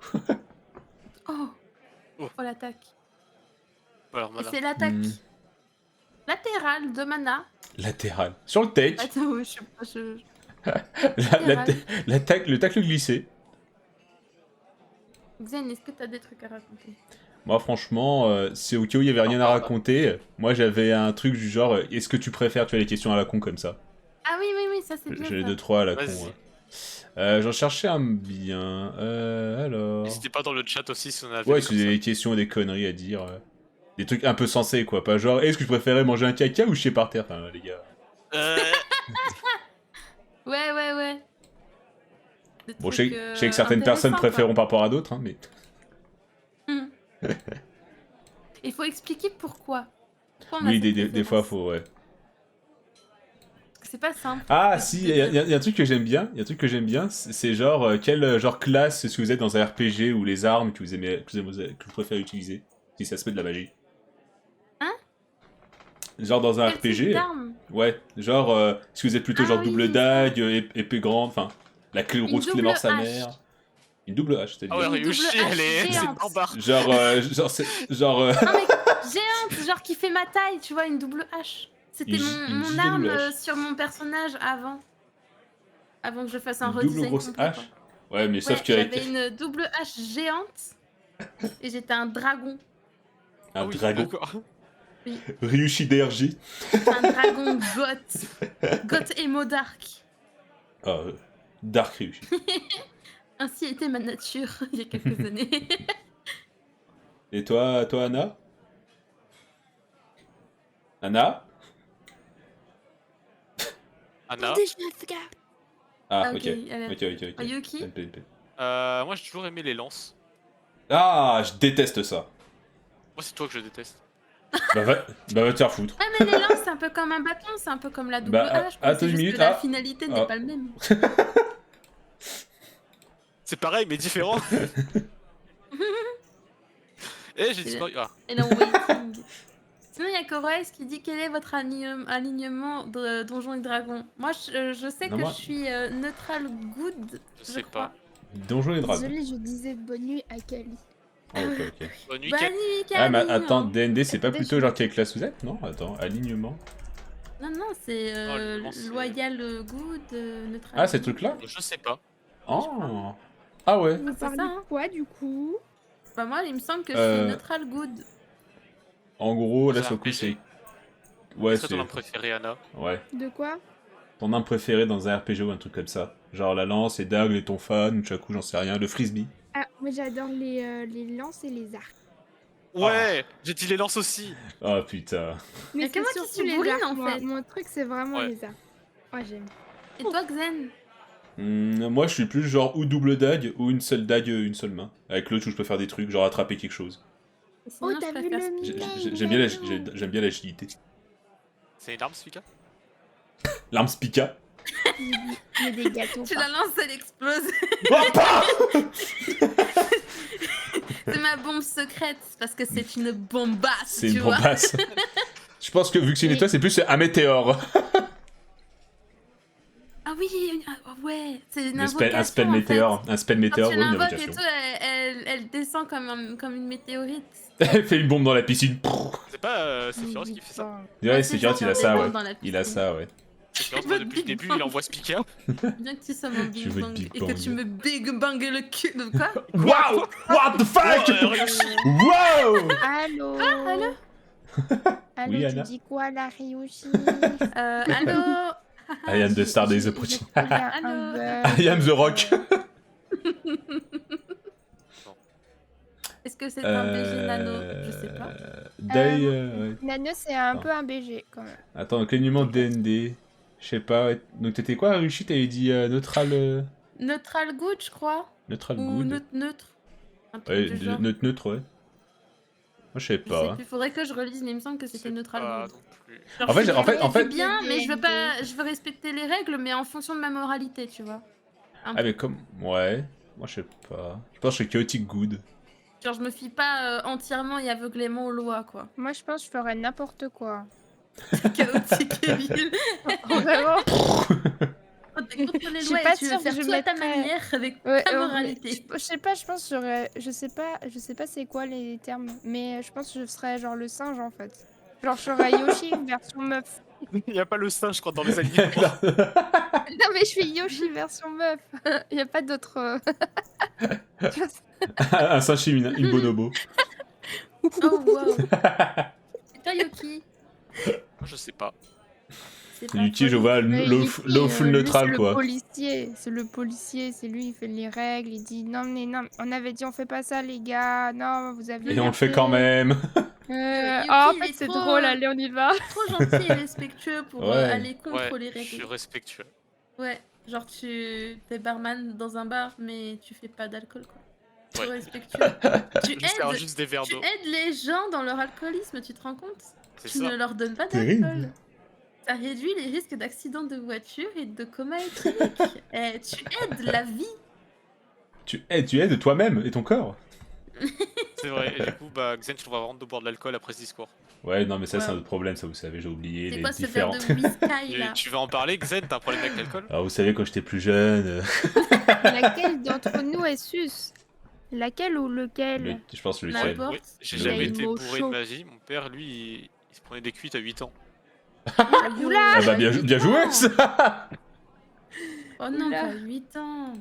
oh, Oh. oh l'attaque. Alors, Et madame. c'est l'attaque Hmm. latérale de Mana. Latéral. Sur le tech. Attends, ouais, je sais pas, Le tacle glissé. Xen, est-ce que t'as des trucs à raconter? Moi, franchement, c'est au cas où il y avait rien à raconter. Moi, j'avais un truc du genre, est-ce que tu préfères, tu as les questions à la con comme ça. Ah oui, ça c'est bien. J'ai Ça. 2-3 à la con. Vas-y. Ouais. J'en cherchais un bien. Alors. N'hésitez pas dans le chat aussi si on a Ouais, si vous avez des questions, des conneries à dire. Des trucs un peu sensés, quoi. Pas genre, est-ce que je préférais manger un caca ou chier par terre? Enfin, les gars. Ouais. Des Bon, je trucs, sais que certaines personnes intéressants, préféreront par rapport à d'autres, hein, mais. Il faut expliquer pourquoi. Pourquoi on a Oui, cette des fois, préférence. faut, ouais. Parce que c'est pas simple. Ah, si, il y a un truc que j'aime bien. Il y a un truc que j'aime bien, c'est genre, quelle genre classe, si vous êtes dans un RPG ou les armes que vous aimez, que vous préférez utiliser, si ça se fait de la magie. Hein? Genre dans un Quel type RPG, d'arme? ouais, genre, si vous êtes plutôt Ah genre oui, double ça. dague, épée grande, enfin, la clé Une grosse clé double mort sa hache. mère. Une double hache, c'est-à-dire. Ah ouais, Une double Ryushi, hache elle est. C'est géante. barbare. Genre, Non mais géante, genre qui fait ma taille, tu vois, une double hache. C'était mon double arme hache. sur mon personnage avant. Avant que je fasse un une double redesign grosse complet, hache. quoi. Ouais, mais Ouais, sauf que j'avais une double hache géante et j'étais un dragon. un Ah oui, dragon. d'accord. Ryushi DRJ. Un dragon goth. Goth emo dark. Ah, Dark Ryushi. Ainsi était ma nature il y a quelques années. Et toi, Anna? Anna? Anna. Ah, ok, ok. elle a- Ok. Yuki? NP. Moi j'ai toujours aimé les lances. Ah, je déteste ça. Moi c'est toi que je déteste. Bah va te faire foutre. Ouais, mais les lances, c'est un peu comme un bâton, c'est un peu comme la double Bah, hache. quoi. attends C'est une juste minute, que la ah. finalité Ah. n'est pas le même. C'est pareil mais différent. Eh j'ai disparu. Ah. Et là, waiting. Sinon, il y a Koroes qui dit quel est votre alignement de Donjons et Dragons. Moi, je sais Non, que moi- je suis neutral good. Je sais crois. pas. Donjons et Dragons. Désolée, je disais bonne nuit à Kali. Ah, ok. Bonne nuit, Bonne Kat. nuit, Ah, mais Camille, attends, hein. DND, c'est pas Peut-être plutôt je- genre quelle classe vous êtes? Non, attends, alignement. Non, c'est alignement, c'est- loyal good, neutral. Ah, ces good. trucs-là? Je sais pas. Oh. Ah ouais. Vous c'est parlez ça, de hein. quoi du coup? Bah, moi, il me semble que je Euh, suis neutral good. En gros, là, Dans un sur le coup, RPG. c'est... Ouais, Est-ce que c'est... ton nom préféré, Anna? Ouais. De quoi? Ton arme préférée dans un RPG ou un truc comme ça. Genre la lance, les dagues, les tonfas, nunchaku, j'en sais rien, le frisbee. Ah, moi j'adore les lances et les arcs. Ouais, j'ai dit les lances aussi. Oh putain. Mais Y a que moi qui surtout suis les bourrine, arcs, en moi. fait. Mon truc c'est vraiment Ouais. les arcs. Moi j'aime. Et toi, Xen? Moi, je suis plus genre ou double dague ou une seule dague, une seule main. Avec l'autre où je peux faire des trucs, genre attraper quelque chose. Sinon, je t'as vu préfère- le J'aime bien l'agilité. C'est une arme, Svika? L'arme Spica. Il y a des gâteaux. Tu la lances, elle explose. Hoppa. C'est ma bombe secrète parce que c'est une bombasse, C'est tu une vois. bombasse. Je pense que vu que c'est une Oui. étoile, c'est plus un météore. Ah oui, ouais, c'est une Un spell invocation, météore. Un spell Quand météore, tu ouais, une l'invoques et invocation. tout, elle descend comme une météorite. Elle fait une bombe dans la piscine. C'est pas Sephiroth qui fait ça? Ouais, c'est genre, Sephiroth, il a des ça, bombes ouais. dans la Il a piscine. ça, ouais. Sephiroth, Je moi, veux depuis le Big début, Bang. il envoie Spica. Bien que tu sois mon Tu Big veux Bang Big et que Bang. tu me Big Bang le cul. De quoi? Wow! What the fuck? Wow! Allô. allô. Allô, Oui, tu Anna. dis quoi la Ryushi? Allô. I am the star days approaching. Il y a Allô. un bug. I am the rock. Est-ce que c'est un BG nano? Je sais pas. Day, ouais. Nano, c'est un Ah. peu un BG quand même. Attends, quel numéro de DND? Je sais pas. Ouais. Donc t'étais quoi, Rushi? T'avais dit neutral, Neutral good, je crois. neutral Ou good. neutre. Un truc Ouais, du genre. neutre, ouais. Moi, je sais Je sais pas. plus, faudrait que je relise, mais il me semble que c'était neutral Pas good. non plus. Genre, En fait, je en fait- fais en fait- du bien, mais je veux respecter les règles, mais en fonction de ma moralité, tu vois. Ah, mais comme. Ouais. Moi, je sais pas. Je pense que je suis chaotic good. Genre, je me fie pas entièrement et aveuglément aux lois, quoi. Moi, je pense que je ferais n'importe quoi. Chaotique et vil. Vraiment. Oh, t'es contre les Je suis lois pas et tu veux sûre que faire je tout à ta mettrais- manière avec Ouais, ta ouais, moralité. je sais pas, je pense que j'aurais. Je sais pas c'est quoi les termes, mais je pense que je serais genre le singe en fait. Genre, je serais Yoshi version meuf. Il y a pas le singe, je crois, dans les animaux. Non, mais je suis Yoshi version meuf. Il y a pas d'autre. Un Sashi, une bonobo. Oh wow. Et toi, Yuki? Moi, je sais pas. C'est pas Yuki, je folie. vois Mais low Yuki, full lui, neutral, quoi. c'est le policier, c'est lui, il fait les règles, il dit non, mais non, on avait dit on fait pas ça, les gars, non, vous avez. Et on le fait quand même. Yuki, en il fait, est c'est trop, drôle, allez, on y va. Trop gentil et respectueux pour Ouais. aller contre Ouais, les je suis règles. respectueux. Ouais, genre t'es barman dans un bar, mais tu fais pas d'alcool, quoi. Trop Ouais. respectueux. Tu Je sers aides, juste des verres tu d'eau. aides les gens dans leur alcoolisme, tu te rends compte? C'est Tu ça. ne leur donnes pas Terrible. d'alcool. Ça réduit les risques d'accidents de voiture et de coma éthylique. Tu aides la vie. Tu aides toi-même et ton corps. C'est vrai. Et du coup, bah, Xen, tu devras vraiment de boire de l'alcool après ce discours. Ouais, non, mais ça, c'est Ouais. un autre problème, ça, vous savez, j'ai oublié C'est les quoi ce verre différentes. de whisky là? Tu veux en parler, Xen? T'as un problème avec l'alcool? Alors, vous savez, quand j'étais plus jeune, Laquelle d'entre nous est sus? Laquelle ou lequel? je pense lequel. N'importe. Oui, j'ai Il jamais a une été mot bourré de chaud. ma vie. Mon père, lui, il se prenait des cuites à 8 ans. Oula! Ah bah, bien joué, ça. Oh non, Oula. pas 8 ans.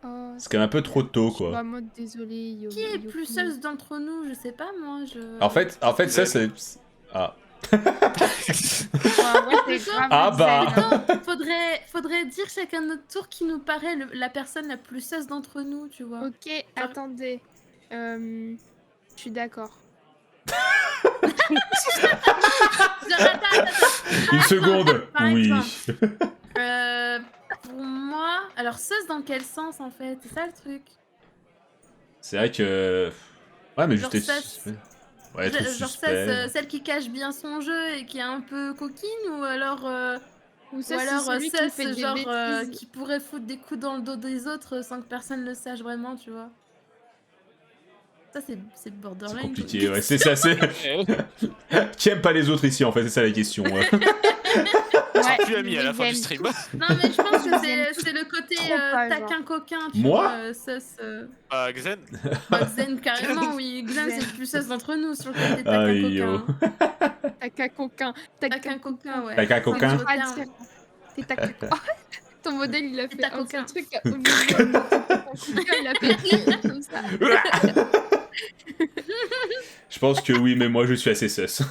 Oh, C'est quand même un peu trop tôt, je suis quoi. vraiment désolée, Qui est Yuki. plus seul d'entre nous? Je sais pas, moi. En fait, ça, c'est... Ah. Ouais, c'est grave Ah zen, bah. hein. Attends, faudrait dire chacun notre tour qui nous paraît la personne la plus seuse d'entre nous, tu vois. Ok, attendez. Je suis d'accord. Une seconde. Par Oui. exemple. Pour moi, alors seuse dans quel sens en fait? C'est ça le truc. C'est vrai que... Ouais, mais Genre juste... ça, Ouais, trop Genre suspect. celle qui cache bien son jeu et qui est un peu coquine, ou alors Ou ou ça, c'est alors celui qui Sus, fait des genre bêtises. qui pourrait foutre des coups dans le dos des autres sans que personne le sache vraiment, tu vois. Ça c'est borderline. C'est comme compliqué, question. ouais, c'est ça, c'est... Qui aime pas les autres ici, en fait, c'est ça la question. Ouais. On sera Ouais, plus amis à la fin du j'aime stream. Non mais je pense que c'est le côté Trop pas, taquin coquin, tu Moi vois, Sus. Ah, Xen? Xen carrément, oui, Xen c'est le plus sus d'entre nous sur le côté taquin Aïe, yo. coquin. T'as qu'un coquin. Taquin coquin, ouais. T'as qu'un C'est un coquin. nouveau Pas terme. différent. T'es taquin. Ton modèle, il a T'es fait un coquin. truc au milieu. Ton coquin, il a fait comme ça. Je pense que oui, mais moi, je suis assez sus.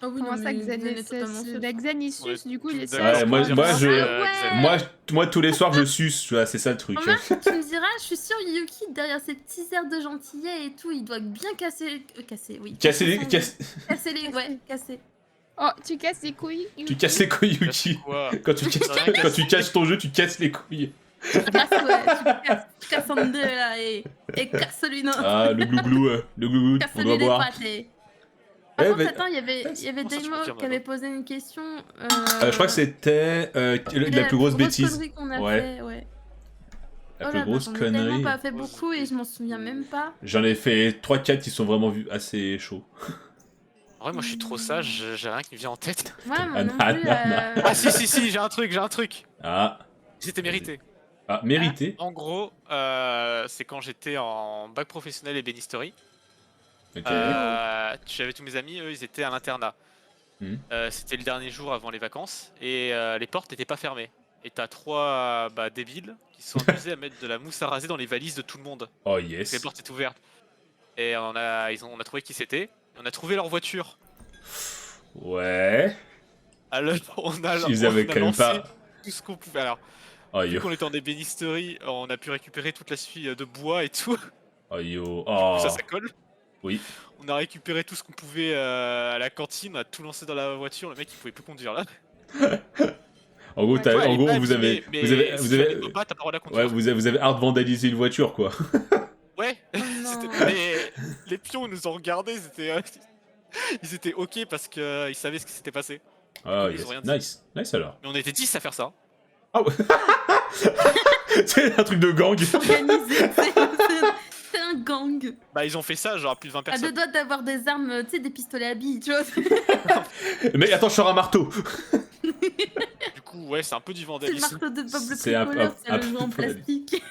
Oh oui, Comment non, ça, mais Xen Xen est est totalement sus? sus. La Xen, il Ouais, suce, du coup, il est sus. d'accord. Ouais, moi, Xen. moi, tous les soirs, je suce, tu vois, c'est ça le truc. Romain, tu me diras, je suis sûre Yuki, derrière ses petits airs de gentillet et tout, il doit bien casser... oui. Casser les... son- Casser les... Ouais, casser. Oh, tu casses les couilles. Tu casses les couilles, Yuki. Quoi? Quand tu casses ton jeu, tu casses les couilles. Tu casses, tu casses en deux là et casse-lui non. Ah, le glouglou, on Casse-lui doit les boire. pattes et... Par Eh, contre, mais- attends, il y avait Comment ça, tu Daimo confirmes, qui avait alors posé une question. Je crois que c'était la plus grosse bêtise. connerie qu'on a Ouais. fait, ouais. La Oh plus là, grosse j'en ai tellement connerie. pas fait beaucoup et je m'en souviens même pas. J'en ai fait 3-4 qui sont vraiment vus assez chauds. En vrai, moi, je suis trop sage, j'ai rien qui me vient en tête. Ouais, moi non Ah, plus. Ah, si, j'ai un truc. Ah, C'était mérité. mérité. En gros, c'est quand j'étais en bac professionnel et bénisterie. Ok. J'avais tous mes amis, eux, ils étaient à l'internat. Mhm. C'était le dernier jour avant les vacances et les portes n'étaient pas fermées. Et t'as trois débiles qui se sont amusés à mettre de la mousse à raser dans les valises de tout le monde. Oh Parce que les yes. portes étaient ouvertes. Et on a trouvé qui c'était. On a trouvé leur voiture. Ouais. Alors, Ils avaient quand même lancé pas. tout ce qu'on pouvait. Alors, Oh vu yo. qu'on était en ébénisterie, on a pu récupérer toute la suie de bois et tout. Oh yo. Oh. Ça colle. Oui. On a récupéré tout ce qu'on pouvait à la cantine, on a tout lancé dans la voiture. Le mec il pouvait plus conduire là. En gros, Ouais, Ouais, elle est pas vous avez, abîmée, vous avez, mais vous si tu avez, la nettoies pas, t'as pas le droit de la ouais, conduire. vous avez hard vandalisé une voiture, quoi. Ouais. Oh non. Les pions ils nous ont regardés, ils étaient ok parce que ils savaient ce qui s'était passé. Ah Ils yes. ont rien dit. Nice alors. Mais on était 10 à faire ça. Ah ouais. C'est un truc de gang. Organisé, c'est un gang. Bah ils ont fait ça genre à plus de 20 À deux personnes. doigts d'avoir des armes, tu sais, des pistolets à billes, tu vois. Mais attends, je sors un marteau. Du coup ouais c'est un peu du C'est le vandalisme. marteau de Bob le C'est un- bricoleur, c'est un le peu jeu en de plastique.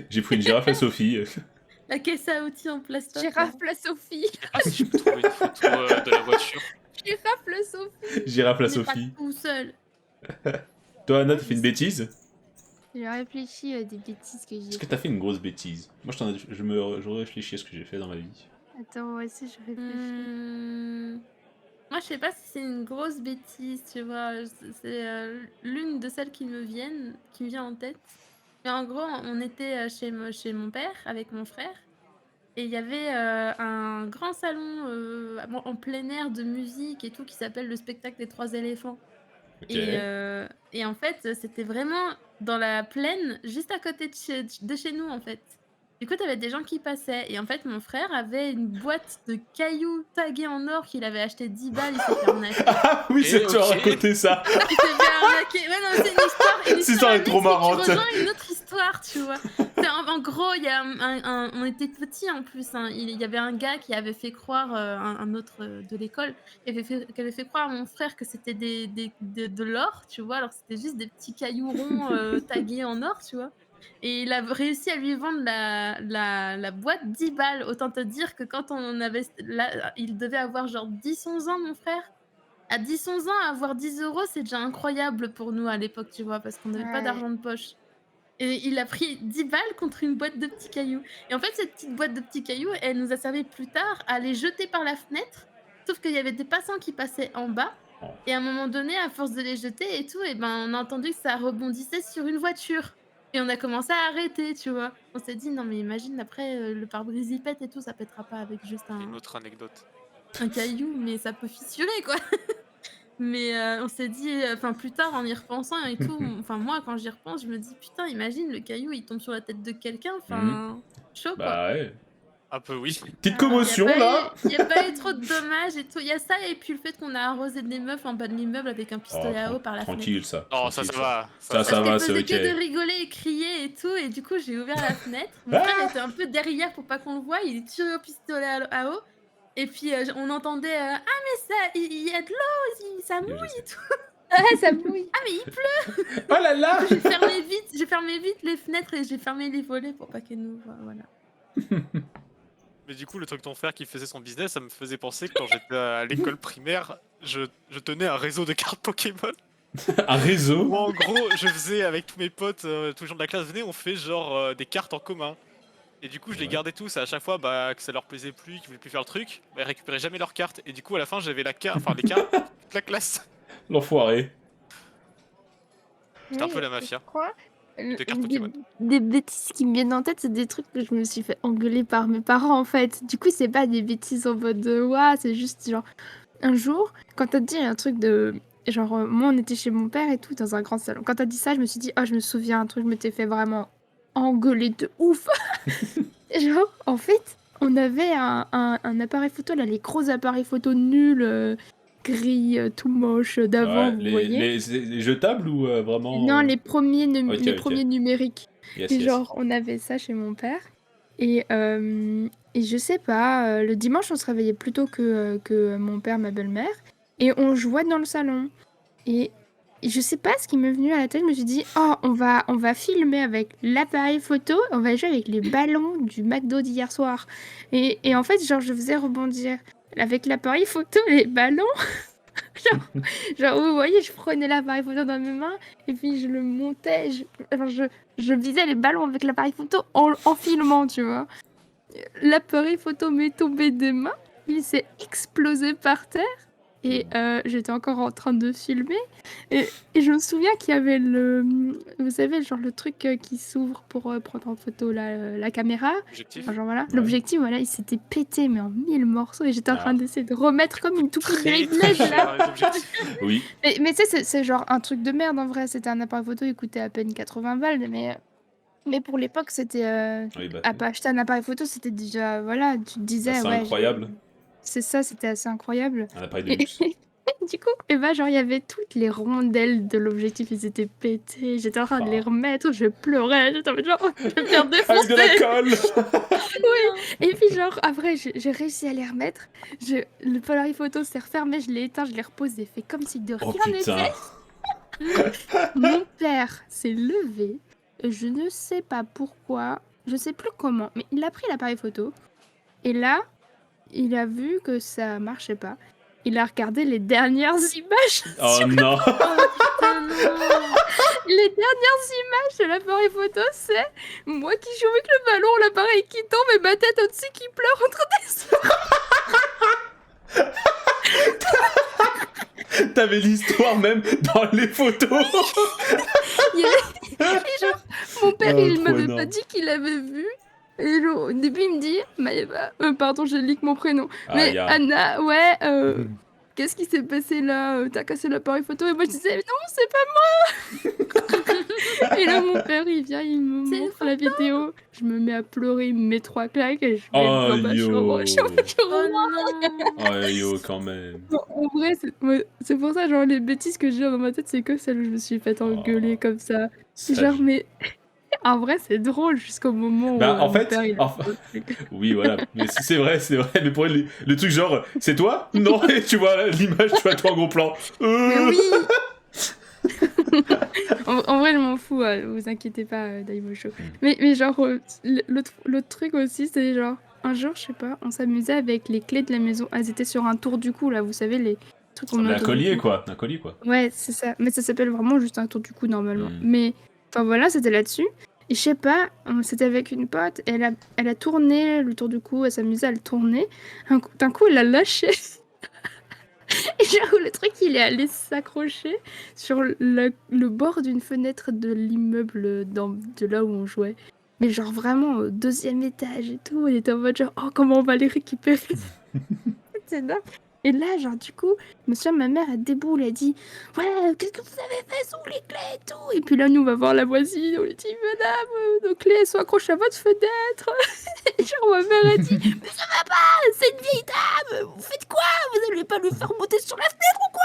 J'ai pris une girafe à Sophie. La caisse à outils en plastique. Girafe la Sophie. Ah si je peux trouver une photo de la voiture. Girafe la Sophie. Girafe la On n'est pas Sophie. tout seul. Toi, Anna, t'as fait une bêtise? J'ai réfléchi à des bêtises que j'ai Est-ce que fait. t'as fait une grosse bêtise? Moi, je réfléchis à ce que j'ai fait dans ma vie. Attends, moi aussi je réfléchis. Moi, je sais pas si c'est une grosse bêtise, tu vois. C'est l'une de celles qui me vient en tête. Mais en gros, on était chez mon père avec mon frère. Et il y avait un grand salon en plein air de musique et tout qui s'appelle le spectacle des 3 éléphants. Ok. Et en fait, c'était vraiment dans la plaine, juste à côté de chez nous, en fait. Du coup, t'avais des gens qui passaient. Et en fait, mon frère avait une boîte de cailloux tagués en or qu'il avait acheté 10 balles. Il s'est fait arnaquer. Ah oui, c'est Ok. tu as raconté ça. Il s'est fait arnaquer. Ouais, non, c'est une histoire. Cette histoire est trop annexe marrante. qui rejoint une autre histoire, tu vois. En gros, il y a on était petits en plus. Hein. Il y avait un gars qui avait fait croire, un autre de l'école, qui avait fait croire à mon frère que c'était de l'or, tu vois. Alors c'était juste des petits cailloux ronds tagués en or, tu vois. Et il a réussi à lui vendre la boîte 10 balles. Autant te dire que quand on avait. Là, il devait avoir genre 10-11 ans, mon frère. À 10-11 ans, avoir 10 euros, c'est déjà incroyable pour nous à l'époque, tu vois, parce qu'on n'avait pas Ouais. d'argent de poche. Et il a pris 10 balles contre une boîte de petits cailloux. Et en fait, cette petite boîte de petits cailloux, elle nous a servi plus tard à les jeter par la fenêtre. Sauf qu'il y avait des passants qui passaient en bas. Et à un moment donné, à force de les jeter et tout, et ben, on a entendu que ça rebondissait sur une voiture. Et on a commencé à arrêter, tu vois. On s'est dit, non mais imagine, après, le pare-brise il pète et tout, ça pètera pas avec juste Une autre anecdote. un caillou, mais ça peut fissurer, quoi. Mais on s'est dit, enfin plus tard en y repensant et tout, enfin moi quand j'y repense, je me dis: «Putain, imagine le caillou, il tombe sur la tête de quelqu'un», enfin chaud quoi. Bah ouais. Un peu oui. Petite Ah, commotion là. Il y a pas eu trop de dommages et tout. Il y a ça et puis le fait qu'on a arrosé des meufs en bas de l'immeuble avec un Oh, pistolet à eau par la tranquille fenêtre. ça. Oh, ça tranquille, va. Ça, Parce ça va, qu'elle c'est faisait ok. que de rigoler et crier et tout, et du coup j'ai ouvert la fenêtre. Mon frère était un peu derrière pour pas qu'on le voie, il est tiré au pistolet à eau. Et puis on entendait ah mais ça, il y a de l'eau, ça mouille et tout. Ah, ça mouille. Ah mais il pleut. Oh là là. J'ai fermé vite les fenêtres et j'ai fermé les volets pour pas qu'elle nous voie, voilà. Mais du coup, le truc de ton frère qui faisait son business, ça me faisait penser que quand j'étais à l'école primaire, je tenais un réseau de cartes Pokémon. Un réseau. Où en gros, je faisais avec tous mes potes, tous les gens de la classe venaient, on fait genre des cartes en commun. Et du coup, je les Ouais. gardais tous, et à chaque fois bah, que ça leur plaisait plus, qu'ils voulaient plus faire le truc, bah, ils récupéraient jamais leurs cartes. Et du coup, à la fin, j'avais la carte, enfin les cartes, toute la classe. L'enfoiré. C'était un peu la mafia. Quoi De cartes Pokémon. Des bêtises qui me viennent en tête, c'est des trucs que je me suis fait engueuler par mes parents en fait. Du coup, c'est pas des bêtises en mode de ouah, c'est juste genre un jour, quand t'as dit un truc de genre moi on était chez mon père et tout dans un grand salon. Quand t'as dit ça, je me suis dit oh, je me souviens un truc, je m'étais fait vraiment engueuler de ouf. Genre en fait, on avait un appareil photo là, les gros appareils photo nuls gris tout moche d'avant, Ouais, vous voyez. les jetables ou vraiment. Non, les premiers, Ok, les ok. premiers numériques. Yes, Et yes. genre, on avait ça chez mon père. Et je sais pas, le dimanche, on se réveillait plus tôt que mon père, ma belle-mère. Et on jouait dans le salon. Et je sais pas ce qui m'est venu à la tête. Je me suis dit, oh, on va filmer avec l'appareil photo. On va jouer avec les ballons du McDo d'hier soir. Et en fait, genre, je faisais rebondir avec l'appareil photo les ballons. Genre, vous voyez, je prenais l'appareil photo dans mes mains et puis je le montais. Je visais les ballons avec l'appareil photo en filmant, tu vois. L'appareil photo m'est tombé des mains, il s'est explosé par terre et j'étais encore en train de filmer. Et je me souviens qu'il y avait vous savez, genre le truc qui s'ouvre pour prendre en photo la caméra. Objectif. Enfin, genre voilà, Ouais. l'objectif, voilà, il s'était pété mais en 1000 morceaux et j'étais en train Ah. d'essayer de remettre comme une toute petite Très, grille de très neige là. cher, les objectifs. Oui. Mais tu sais, c'est genre un truc de merde en vrai. C'était un appareil photo, il coûtait à peine 80 balles. Mais pour l'époque, c'était. Oui, bah, À pas acheter un appareil photo, c'était déjà. Voilà, tu te disais. c'est ouais, incroyable. C'est ça, c'était assez incroyable. Un appareil de Et luxe. du coup, et bah, genre, il y avait toutes les rondelles de l'objectif, ils étaient pétés. J'étais en train de les remettre, je pleurais. J'étais en mode genre, je vais me faire Avec de la défoncer. colle. Et puis, genre, après, j'ai réussi à les remettre. Le Polaroid photo s'est refermé, je l'ai éteint, je l'ai reposé. Fait comme si de rien Oh n'était. putain. Mon père s'est levé, je ne sais pas pourquoi, je sais plus comment, mais il a pris l'appareil photo et là, il a vu que ça marchait pas. Il a regardé les dernières images. Oh non. Oh putain. non. Les dernières images de l'appareil photo, c'est moi qui joue avec le ballon, l'appareil qui tombe et ma tête au-dessus qui pleure entre des T'avais l'histoire même dans les photos. Et genre, mon père, Oh, il trop m'avait énorme. pas dit qu'il avait vu. Et genre, au début, il me dit, Maëva, pardon, j'ai leak mon prénom. Mais Aïe, aïe. Anna, ouais, qu'est-ce qui s'est passé là? T'as cassé l'appareil photo? Et moi, je disais, non, c'est pas moi. Et là, mon père, il vient, il me C'est une montre la vidéo. Je me mets à pleurer, il me met 3 claques et je vais Oh, dans ma chambre. Je yo. Oh non. Oh, yo, quand même. En vrai, c'est pour ça, genre, les bêtises que j'ai dans ma tête, c'est que celles où je me suis fait engueuler comme ça. Genre, mais en vrai, c'est drôle jusqu'au moment où Bah, en mon fait, père, il a enfin, oui, voilà. Mais c'est vrai, mais pour elle, le truc genre, c'est toi? Non, et tu vois l'image, tu vois toi en gros plan. Mais oui. En vrai, je m'en fous, vous inquiétez pas, Daimosho. Mais genre, l'autre truc aussi, c'est genre, un jour, je sais pas, on s'amusait avec les clés de la maison. Elles étaient sur un tour du cou, là, vous savez, les trucs qu'on met Un autour du collier, cou. quoi. Un collier, quoi. Ouais, c'est ça. Mais ça s'appelle vraiment juste un tour du cou, normalement. Mm. Mais, enfin voilà, c'était là-dessus. Et je sais pas, c'était avec une pote, et elle a tourné le tour du cou, elle s'amusait à le tourner. D'un coup, elle l'a lâché. Et genre, le truc, il est allé s'accrocher sur le bord d'une fenêtre de l'immeuble de là où on jouait. Mais genre vraiment au 2e étage et tout. Elle était en mode genre, oh, comment on va les récupérer? C'était énorme. Et là, genre, du coup, je me souviens, ma mère, elle déboule, elle dit, ouais, qu'est-ce que vous avez fait sous les clés et tout? Et puis là, nous, on va voir la voisine, on lui dit, madame, nos clés, elles sont accrochées à votre fenêtre. Et genre, ma mère, elle dit, mais ça va pas, c'est une vieille dame, vous faites quoi? Vous allez pas lui faire monter sur la fenêtre ou quoi?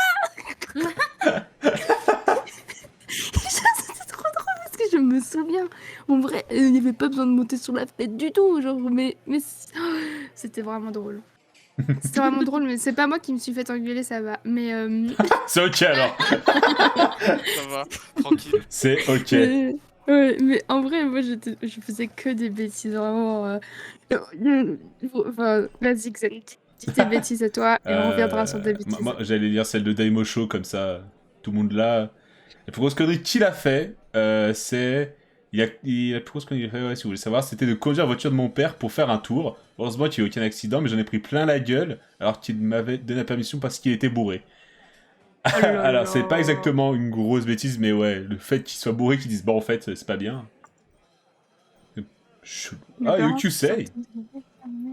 C'était trop drôle parce que je me souviens, en vrai, il n'y avait pas besoin de monter sur la fenêtre du tout, genre, mais c'était vraiment drôle. C'était vraiment drôle, mais c'est pas moi qui me suis fait engueuler, ça va. Mais C'est ok alors. Ça va, tranquille. C'est ok. ouais, mais en vrai, moi, je faisais que des bêtises, vraiment. Enfin, vas-y, Xen, dis tes bêtises à toi, et on reviendra sur tes bêtises. Moi, j'allais lire celle de Daimosho, comme ça, tout le monde là. La plus grosse connerie qu'il a fait, c'est... La plus grosse connerie qu'il a fait, ouais, si vous voulez savoir, c'était de conduire la voiture de mon père pour faire un tour. Heureusement qu'il n'y a eu aucun accident, mais j'en ai pris plein la gueule, alors qu'il m'avait donné la permission parce qu'il était bourré. Oh là Alors, là. c'est pas exactement une grosse bêtise, mais ouais, le fait qu'il soit bourré, qu'il dise, bon, en fait, c'est pas bien. Mes Ah, parents you sont say. sortis.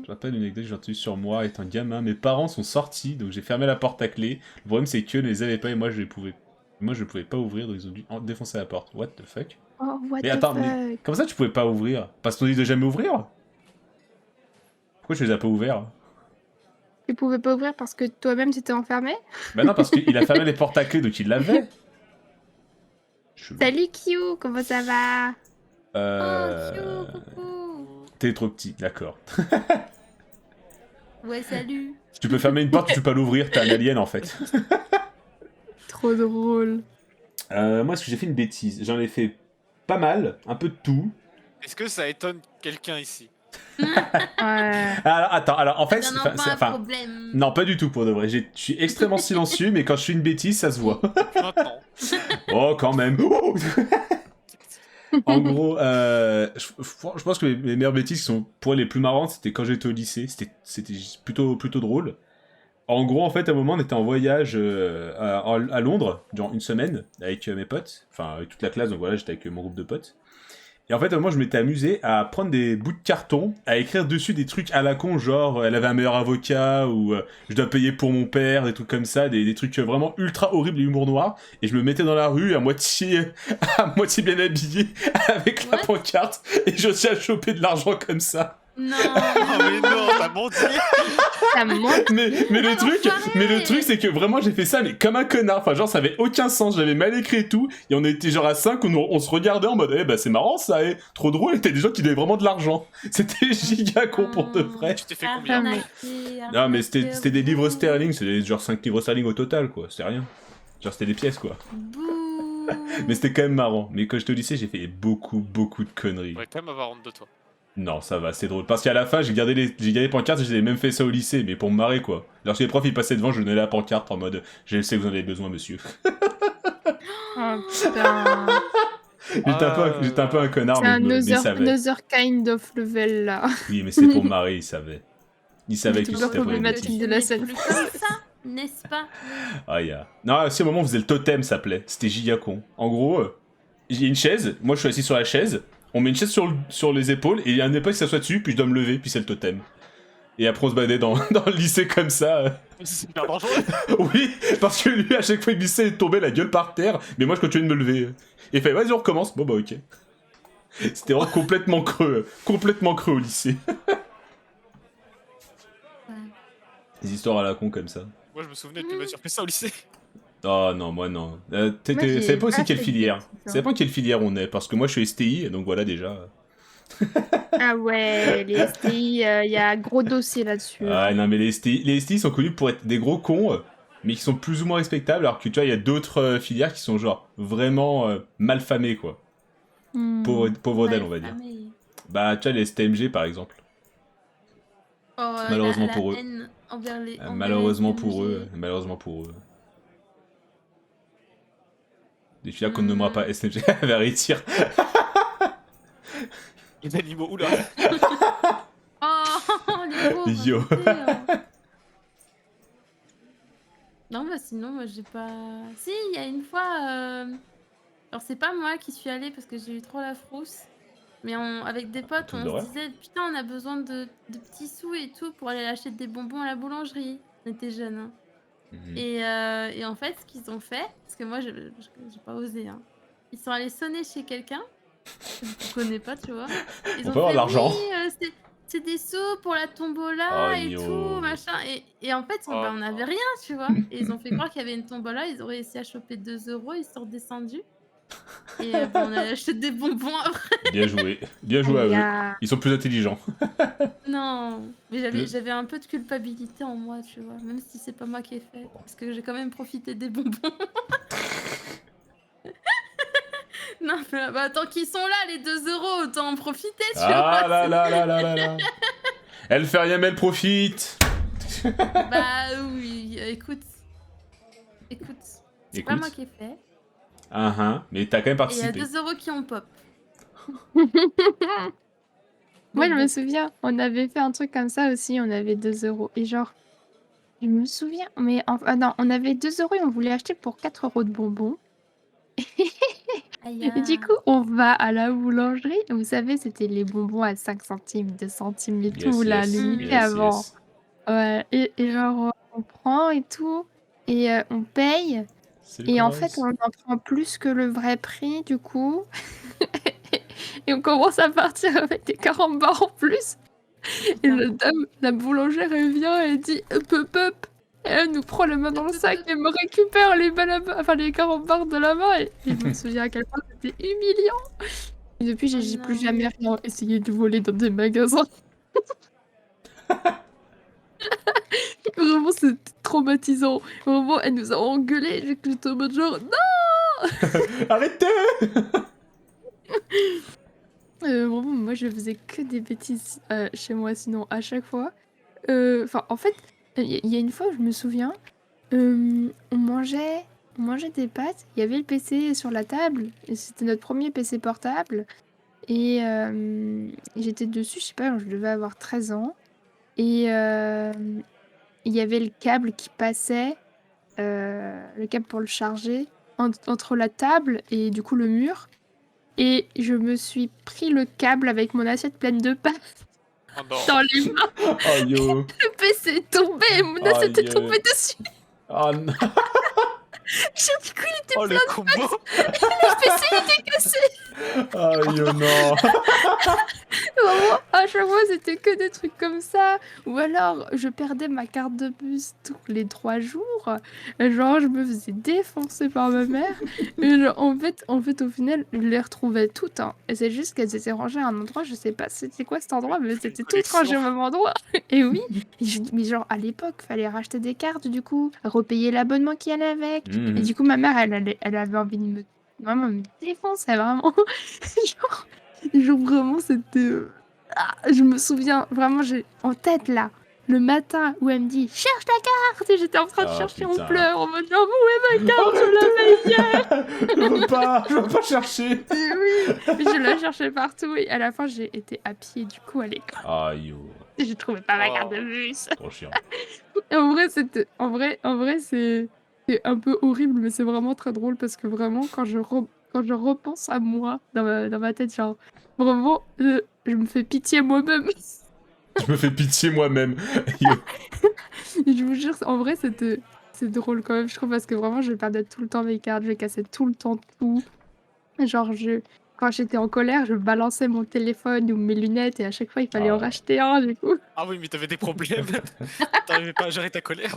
Je rappelle une anecdote que j'ai entendue sur moi étant gamin. Mes parents sont sortis, donc j'ai fermé la porte à clé. Le problème, c'est qu'eux ne les avaient pas et moi, je pouvais pas ouvrir, donc ils ont dû défoncer la porte. What the fuck? Oh, what Mais the attends, fuck. mais comment ça tu pouvais pas ouvrir? Parce qu'on dit de jamais ouvrir? Pourquoi tu les as pas ouverts? Tu pouvais pas ouvrir parce que toi-même, tu t'es enfermé? Bah non, parce qu'il a fermé les portes à clé, donc il l'avait. Chelou. Salut Q, comment ça va? Oh, Kyo, coucou. T'es trop petit, d'accord. Ouais, salut. Si tu peux fermer une porte, tu peux pas l'ouvrir, t'es un alien en fait. Trop drôle. Moi, est-ce que j'ai fait une bêtise? J'en ai fait pas mal, un peu de tout. Est-ce que ça étonne quelqu'un ici? Ouais. Alors, attends, alors en fait, Non, enfin, pas un problème. non, pas du tout pour de vrai. Je suis extrêmement silencieux, mais quand je fais une bêtise, ça se voit. Maintenant. Oh, quand même. Oh en gros, je pense que les meilleures bêtises qui sont pour les plus marrantes, c'était quand j'étais au lycée. C'était plutôt drôle. En gros, en fait, à un moment, on était en voyage à Londres, durant une semaine, avec mes potes. Enfin, avec toute la classe, donc voilà, j'étais avec mon groupe de potes. Et en fait, moi, je m'étais amusé à prendre des bouts de carton, à écrire dessus des trucs à la con, genre elle avait un meilleur avocat, ou je dois payer pour mon père, des trucs comme ça, des trucs vraiment ultra horribles et humour noir. Et je me mettais dans la rue à moitié bien habillé, avec la What? pancarte, et je suis à choper de l'argent comme ça. Non. Oh mais non, t'as menti. Ça me manque. Mais le l'enfoiré. truc, c'est que vraiment, j'ai fait ça, mais comme un connard. Enfin, genre, ça avait aucun sens. J'avais mal écrit et tout. Et on était genre à 5, on se regardait en mode, eh bah, c'est marrant ça, trop drôle. Et t'as des gens qui donnaient vraiment de l'argent. C'était giga con pour de vrai. Tu t'es fait combien? Non, mais c'était des livres sterling. C'était genre 5 livres sterling au total, quoi. C'était rien. Genre, c'était des pièces, quoi. Bouh. Mais c'était quand même marrant. Mais quand j'étais au lycée, j'ai fait beaucoup de conneries. On va quand même avoir honte de toi. Non, ça va, c'est drôle. Parce qu'à la fin, j'ai gardé les pancartes et j'ai même fait ça au lycée, mais pour me marrer, quoi. Lorsque les profs ils passaient devant, je donnais la pancarte en mode, je sais que vous en avez besoin, monsieur. Oh putain. J'étais un peu un connard, C'est mais, un mais il savait. another kind of level là. Oui, mais c'est pour Marie, il savait. Il savait que Tout c'était pas une problématique bêtise. de la scène. Plus comme ça, n'est-ce pas? Ah, Non, si au moment où on faisait le totem, ça s'appelait. C'était giga con. En gros, il y a une chaise, moi je suis assis sur la chaise, on met une chaise sur les épaules, et il y a un épaule qui s'assoit dessus, puis je dois me lever, puis c'est le totem. Et après on se baladait dans le lycée comme ça. C'est super dangereux. Oui, parce que lui, à chaque fois, il glissait et tombait la gueule par terre, mais moi je continuais de me lever. Et il fait, vas-y, on recommence. Bon bah ok. C'était vraiment complètement creux au lycée. Des histoires à la con comme ça. Moi, je me souvenais que tu m'as fait ça au lycée. Oh non, moi non. Moi, Ça j'ai dépend pas aussi quelle fait de filière. bêtises, Ça dépend quelle filière on est, parce que moi je suis STI, donc voilà déjà. Ah ouais, les STI, il y a gros dossier là-dessus. Ah non, mais les STI sont connus pour être des gros cons, mais qui sont plus ou moins respectables, alors que tu vois, il y a d'autres filières qui sont genre vraiment mal famées, quoi. Pauvre d'elles, on va dire. Bah, tu vois, les STMG par exemple. Oh, Malheureusement pour eux. Malheureusement pour eux. Des filières qu'on ne nommera pas STMG vers Retire. Les animaux, oula. Oh, les pauvres. Yo. Non, bah sinon, moi j'ai pas. Si, il y a une fois. Alors, c'est pas moi qui suis allée parce que j'ai eu trop la frousse. Mais avec des potes, truc on d'horreur. se disait putain, on a besoin de petits sous et tout pour aller acheter des bonbons à la boulangerie. On était jeunes. Hein. Mhm. Et en fait, ce qu'ils ont fait, parce que moi j'ai pas osé, hein. Ils sont allés sonner chez quelqu'un que je connais pas, tu vois. Ils On ont peut avoir fait de l'argent. oui, c'est des sous pour la tombola Oh, et yo. tout, machin. Et en fait, Oh, on n'avait rien, tu vois. Et ils ont fait croire qu'il y avait une tombola, ils ont réussi à choper 2 €, ils sont redescendus. Et bon, on a acheté des bonbons après. Bien joué à eux. Ils sont plus intelligents. Non, mais Plus- j'avais un peu de culpabilité en moi, tu vois, même si c'est pas moi qui ai fait, parce que j'ai quand même profité des bonbons. Non, mais bah, tant qu'ils sont là, les 2 €, autant en profiter, tu Ah vois. là là là là là là. Elle fait rien mais elle profite. Bah oui, écoute, c'est pas Écoute. moi qui ai fait, Mais t'as quand même et il y a participé. 2 € qui ont pop. Moi, je Bon, me souviens, on avait fait un truc comme ça aussi, on avait 2 €. Et genre, je me souviens, mais enfin, non, on avait 2 € et on voulait acheter pour 4 € de bonbons. aïe, Et du coup, on va à la boulangerie. Vous savez, c'était les bonbons à 5 centimes, 2 centimes et tout, là, limité avant. Ouais, et genre, on prend et tout, et on paye. Et en fait, on en prend plus que le vrai prix, du coup. Et on commence à partir avec des carambars en plus. Et la boulangère, elle vient et elle dit up, up, up. Et elle nous prend la main dans le sac et me récupère les carambars de la main. Et je me souviens à quel point c'était humiliant. Et depuis, j'ai plus jamais rien essayé de voler dans des magasins. Vraiment, c'était traumatisant. Vraiment, elle nous a engueulés. J'étais en mode genre, non. Arrêtez. Vraiment, moi, je faisais que des bêtises chez moi, sinon, à chaque fois. Enfin, en fait, il y a une fois, je me souviens, on mangeait des pâtes. Il y avait le PC sur la table. Et c'était notre premier PC portable. Et j'étais dessus, je sais pas, je devais avoir 13 ans. Et il y avait le câble qui passait, le câble pour le charger, entre la table et du coup le mur. Et je me suis pris le câble avec mon assiette pleine de pâtes Oh non. dans les mains. Oh yo. Le PC est tombé et mon assiette est tombée dessus. Oh non. Du coup, il était Oh, le combo. le PC était cassé. Oh yo non. Vraiment, à chaque fois, c'était que des trucs comme ça. Ou alors, je perdais ma carte de bus tous les 3 jours. Genre, je me faisais défoncer par ma mère. Et genre, en fait, au final, je les retrouvais toutes. Hein. Et c'est juste qu'elles étaient rangées à un endroit. Je sais pas c'était quoi cet endroit, mais c'était toutes rangées au même endroit. Et oui. Mais genre, à l'époque, fallait racheter des cartes, du coup, repayer l'abonnement qui allait avec. Et du coup, ma mère, elle avait envie de me défoncer, vraiment. Genre, vraiment, c'était... je me souviens, vraiment, j'ai en tête, là. le matin où elle me dit cherche ta carte et j'étais en train de Ah, chercher putain. en pleurs en mode genre où est ma carte, je l'avais hier. Je veux pas chercher. Et oui, mais je la cherchais partout et à la fin j'ai été à pied du coup à l'école. Aïe, oh, Et j'ai trouvé pas ma Oh. carte de bus. trop chiant. Et en vrai c'était en vrai c'est un peu horrible mais c'est vraiment très drôle parce que vraiment quand je repense à moi dans ma tête genre vraiment je me fais pitié moi-même. Je me fais pitié moi-même. Et je vous jure, en vrai, c'est drôle quand même, je trouve, parce que vraiment, je perdais tout le temps mes cartes, je cassais tout le temps tout. Genre, quand j'étais en colère, je balançais mon téléphone ou mes lunettes et à chaque fois, il fallait en Ah. racheter un, du coup. Ah oui, mais t'avais des problèmes. T'arrivais pas à gérer ta colère.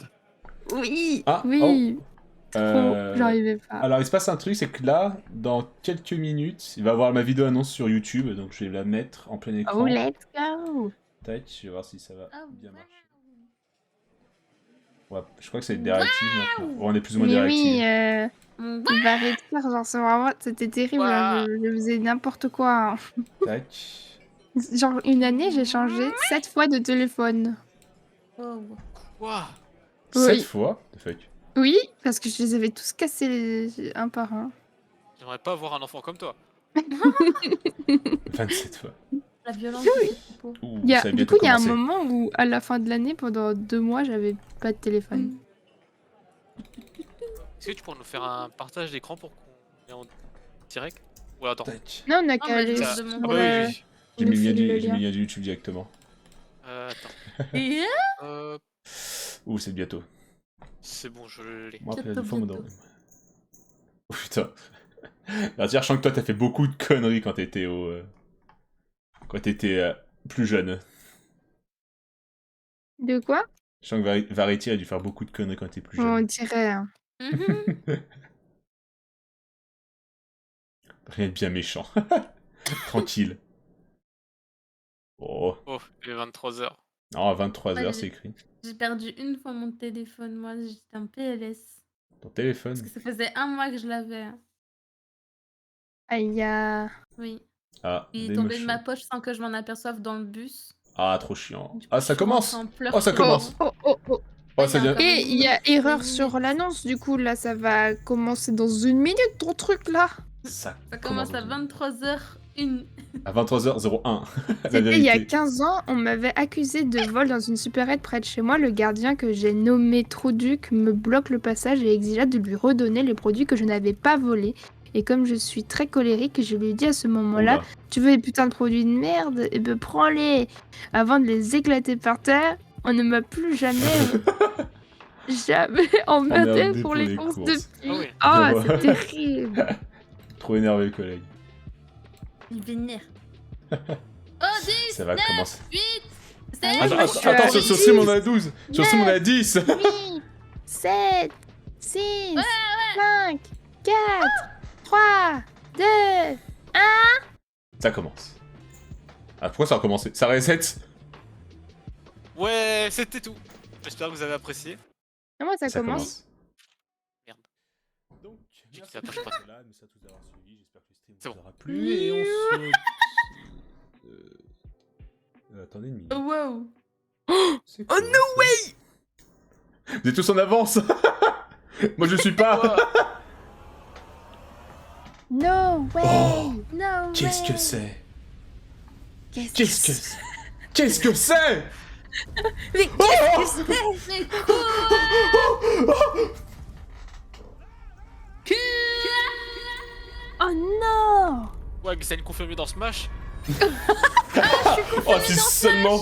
Oui, Ah, oui, trop, Euh, j'arrivais pas. Alors, il se passe un truc, c'est que là, dans quelques minutes, il va y avoir ma vidéo annonce sur YouTube, donc je vais la mettre en plein écran. Oh, let's go! Tac, je vais voir si ça va Oh, bien wow. marcher. Ouais, je crois que c'est directive maintenant. Ouais, on est plus ou moins Mais directive. oui, il va réussir, genre, c'était terrible, Ouah. je faisais n'importe quoi. Hein. Tac. Genre, une année, j'ai changé 7 fois de téléphone. Oh. Ouah. 7 Oui. fois? The fuck. Oui, parce que je les avais tous cassés un par un. J'aimerais pas avoir un enfant comme toi. 27 fois. La violence de ces propos. Ouh, Il y a, ça va du bientôt coup, il y a un commencer. moment où, à la fin de l'année, pendant 2 mois, j'avais pas de téléphone. Est-ce que tu pourrais nous faire un partage d'écran pour qu'on ait en direct? Ou attends. Tac. Non, on a mais qu'à aller je Ah, de mon sur ah bah oui, oui. J'ai le mis le lien fil, le j'ai mis lien. le lien de YouTube directement. Attends. Et Ouh, c'est bientôt. C'est bon, je l'ai. Moi, après, Bientôt, des fois, mon bientôt. Oh putain. Alors, dire, je sens que toi, t'as fait beaucoup de conneries quand t'étais quand t'étais plus jeune. De quoi? Je sens que Variety a dû faire beaucoup de conneries quand t'étais plus On jeune. dirait. Hein. Rien de bien méchant. Tranquille. Oh. Oh, il est 23h. Non, à 23h, Ouais, c'est écrit. j'ai perdu une fois mon téléphone, moi, j'étais en PLS. Ton téléphone. Parce que ça faisait 1 mois que je l'avais. Ah, il y a. Oui. Ah, Il est des tombé de motions. ma poche sans que je m'en aperçoive dans le bus. Ah, trop chiant. Du coup, Ah, je ça suis commence. rentrée en pleurs. Oh, ça commence. Oh, oh, oh. Oh, ça il y a vient. encore Et une il y a minute, erreur une sur minute. l'annonce, du coup, là, ça va commencer dans 1 minute, ton truc, là. Ça Ça commence à 23h01. À 23h01. La C'était il y a vérité. 15 ans, on m'avait accusé de vol dans une supérette près de chez moi. Le gardien que j'ai nommé Trouduc me bloque le passage et exigea de lui redonner les produits que je n'avais pas volés. Et comme je suis très colérique, je lui ai dit à ce moment-là, Oula. tu veux les putains de produits de merde? Eh ben prends-les! Avant de les éclater par terre, on ne m'a plus jamais emmerdé Emmerdé pour les courses courses. depuis. Ah oui. Ah, Ouais. c'est terrible! Trop énervé, collègue. Il vénère. Oh, 10, Ça va 9, commencer. 8, 7, Attends, je suis attends, à sur Steam on a 12. Sur Steam on a 10. 8, 7, 6, 5, 4, 3, 2, Ça commence. Ah, pourquoi ça a recommencé? Ça reset? Ouais, c'était tout. J'espère que vous avez apprécié. Comment ça commence? Merde. Donc, J'ai merci quitté la page d'être là, merci à tous d'avoir suivi, j'espère que le stream C'est vous bon. aura plu et on se... attendez une minute. Oh, wow. C'est quoi, ça? Vous êtes tous en avance. Moi je suis pas. No way! Oh, No qu'est-ce way. que c'est? Qu'est-ce que c'est? Qu'est-ce que c'est? Mais qu'est-ce que c'est? Mais quoi? Oh non! Ouais, Xen confirmé dans Smash. Oh, si seulement.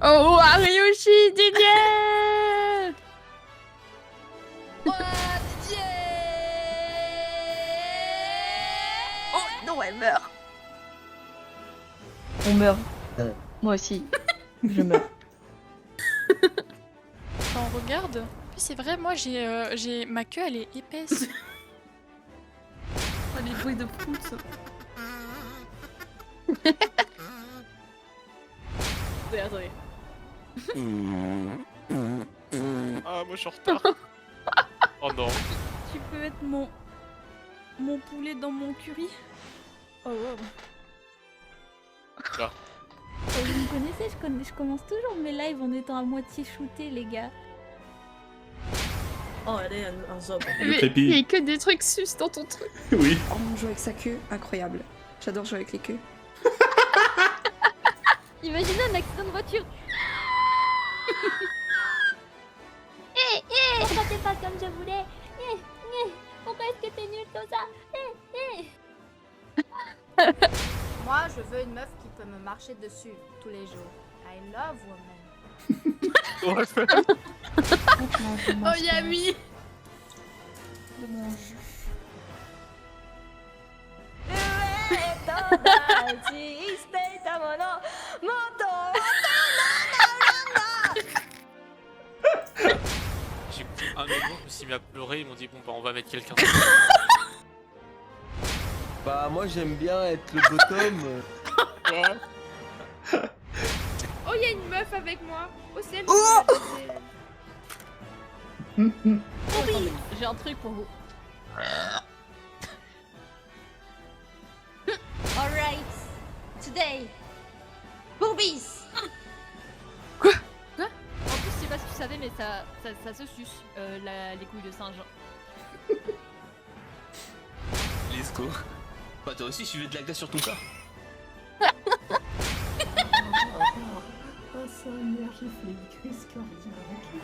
Oh, Ariyoshi, Didier! Oh non, elle meurt! On meurt. Moi aussi. Je meurs. Quand on regarde, puis c'est vrai, moi j'ai ma queue elle est épaisse. Oh, les bruits de pouce. Attendez. Ah, moi je suis en retard. Oh non. Tu peux être mon poulet dans mon curry? Oh wow. Vous me connaissez, je commence toujours mes lives en étant à moitié shooté, les gars. Oh, allez, un zob. Le Mais crépi. il y a que des trucs sus dans ton truc. Oui. Oh, on joue avec sa queue, incroyable. J'adore jouer avec les queues. Imaginez un accident de voiture. Pourquoi t'es pas comme je voulais? Pourquoi est-ce que t'es nul tout ça? Moi, je veux une meuf qui peut me marcher dessus tous les jours. I love woman. Oh Yami. J'ai pris un moment, je me suis mis à pleurer, ils m'ont dit bon bah on va mettre quelqu'un. Bah moi j'aime bien être le bottom. Oh, il y a une meuf avec moi. Oh, c'est elle. Attendez, j'ai un truc pour vous. Alright. Today. Boobies. En plus, je sais pas si tu savais, mais ça se suce, les couilles de singe. Let's go. Bah toi aussi tu veux de la glace sur ton corps. Oh, ça merde, j'ai fait une crise cardiaque.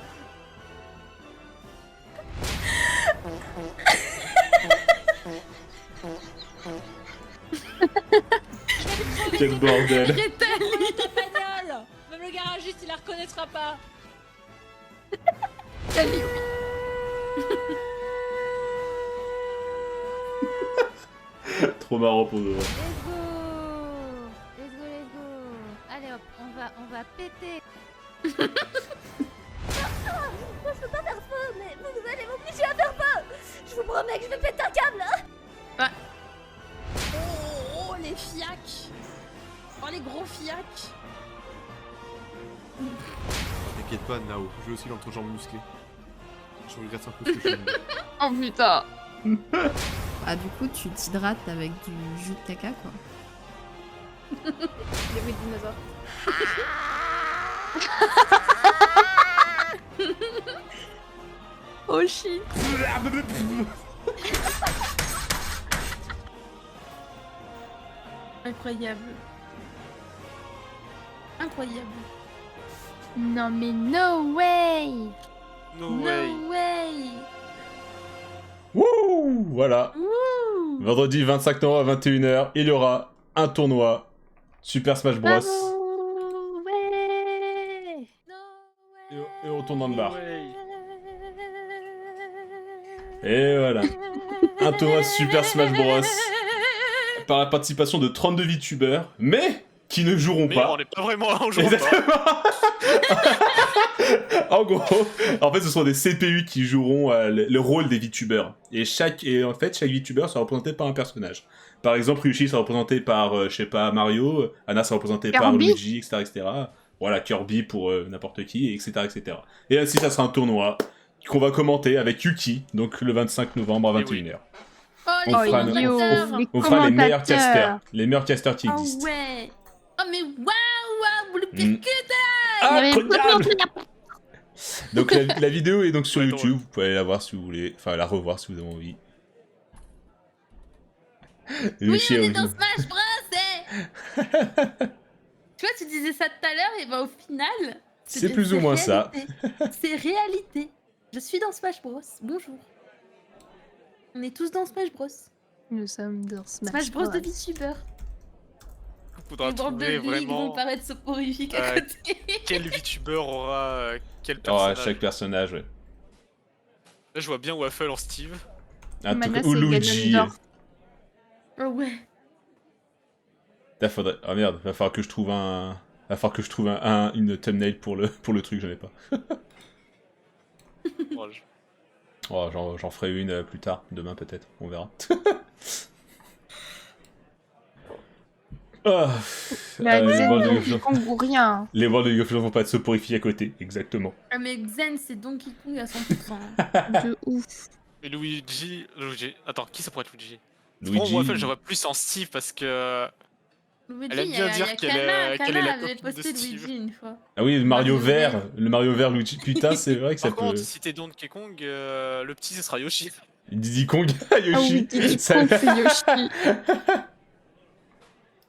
Quel bordel. Ta bagnole. Même le garagiste, il la reconnaîtra pas. Trop marrant pour nous. Let's go. Let's go, let's go. Allez hop, on va péter. Moi je peux pas faire feu, mais vous allez m'obliger à faire feu. Je vous promets que je vais péter un câble. Oh, les fiacs. Oh, les gros fiacs. T'inquiète pas, Nao, je vais aussi dans ton jambe musclée. Je regrette un peu ce que je viens de dire. Oh putain. Ah, du coup, tu t'hydrates avec du jus de caca, quoi. Les bruits de dinosaures. Oh shit. Incroyable. Incroyable. Non mais no way. No No way. way. Wouh. Voilà. Wouh. Vendredi 25 novembre à 21h, il y aura un tournoi Super Smash Bros. Bravo. Ouais. Et on retourne dans le bar. Ouais. Et voilà. Un tournoi Super Smash Bros. Par la participation de 32 VTubers, mais qui ne joueront Mais pas. on n'est pas vraiment en jour. Exactement. En gros, en fait, ce sont des CPU qui joueront le rôle des VTubers. Et en fait, chaque VTuber sera représenté par un personnage. Par exemple, Ryushi sera représenté par, je sais pas, Mario. Anna sera représentée par Kirby. Luigi, etc. Voilà, Kirby pour n'importe qui, etc., etc. Et ainsi, ça sera un tournoi qu'on va commenter avec Yuki, donc le 25 novembre à Et 21h. Oh, les On fera commentateurs. les On fera les meilleurs commentateurs. casters. Les meilleurs casters qui Oh existent. ouais. Oh mais waouh, le pire Incroyable. Donc la vidéo est donc sur Ouais, YouTube, vous pouvez aller la voir si vous voulez, enfin la revoir si vous avez envie. Oui, Lucie, on est oui. dans Smash Bros. Tu vois, tu disais ça tout à l'heure, et ben au final... C'est plus ou moins ça. C'est réalité. Je suis dans Smash Bros. Bonjour. On est tous dans Smash Bros. Nous sommes dans Smash Bros de VTubers. Faudra Les bandes de trouver ligues vont vraiment paraître soporifiques à côté. quel VTuber aura quel Alors, personnage. chaque personnage, ouais. Là, je vois bien Waffle en Steve. Un Mana, truc- ou c'est Luigi. Ganondorf. Oh ouais. Là, faudrait... Ah merde, va falloir que je trouve une thumbnail pour le truc, j'en ai pas. Oh, Oh, j'en ferai une plus tard, demain peut-être, on verra. Ah, La les Zen bords de Donkey League of Kong ou rien. Les bords de League of Legends vont pas être soporifiés à côté, exactement. Ah mais Xen, c'est Donkey Kong à 100%. De ouf. Et Luigi... Attends, qui ça pourrait être Luigi? Bon, moi, en fait, Luigi. je vois plus en Steve parce que. Luigi, Elle aime il y bien a dire qu'elle est Kana la avait copine de posté Steve. Luigi une fois. Ah oui, le Mario Mario vert. vert. Le Mario vert Luigi. Putain, c'est vrai que ça Par contre, peut. si t'es Donkey Kong, le petit, ce sera Yoshi. Diddy Kong, Ah oui, Yoshi. Diddy Ça- Kong, c'est Yoshi.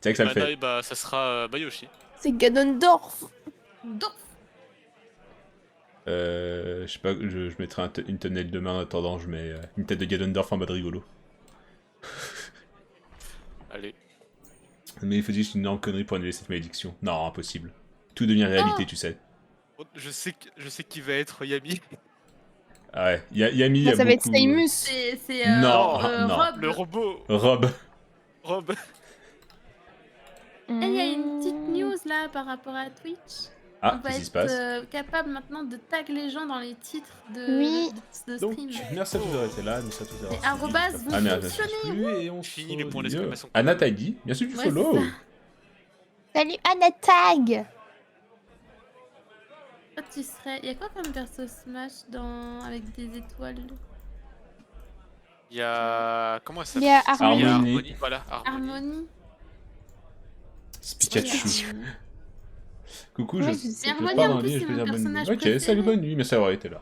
C'est vrai que ça le fait. Naï, bah, ça sera Yoshi. C'est Ganondorf. Je sais pas, je mettrai une thumbnail demain en attendant, je mets une tête de Ganondorf en mode rigolo. Allez. Mais il faut juste une énorme connerie pour annuler cette malédiction. Non, impossible. Tout devient réalité, tu sais. Oh, je sais qui va être Yami. Ah ouais, Yami, Bah, y a ça va être beaucoup... Seimus. C'est Non, non. Rob. Le robot. Rob. Rob. Et il y a une petite news là par rapport à Twitch. Ah, On va qu'est-ce qui se être passe capable maintenant de tag les gens dans les titres de, Oui. de Donc, stream. merci à tous d'avoir été là, merci à tous d'avoir Et suivi. arrobase, vous Ah merde, fonctionnez, je plus et on Fini le se point dit, d'exclamation. Anna Tagui, merci du Ouais, follow. c'est ça. Salut Anatag. Toi, tu serais. Il y a quoi comme perso Smash avec des étoiles? Il y a. Comment elle Il s'appelle y a Harmony. Il y a Harmony. Harmony, voilà. Harmony. Harmony. C'est Pikachu. Coucou, Ouais, je je sais. je Harmony, parle en en plus, ligne, je c'est peux mon dire bonne nuit. personnage Ok, préféré. salut, bonne nuit, merci d'avoir été là.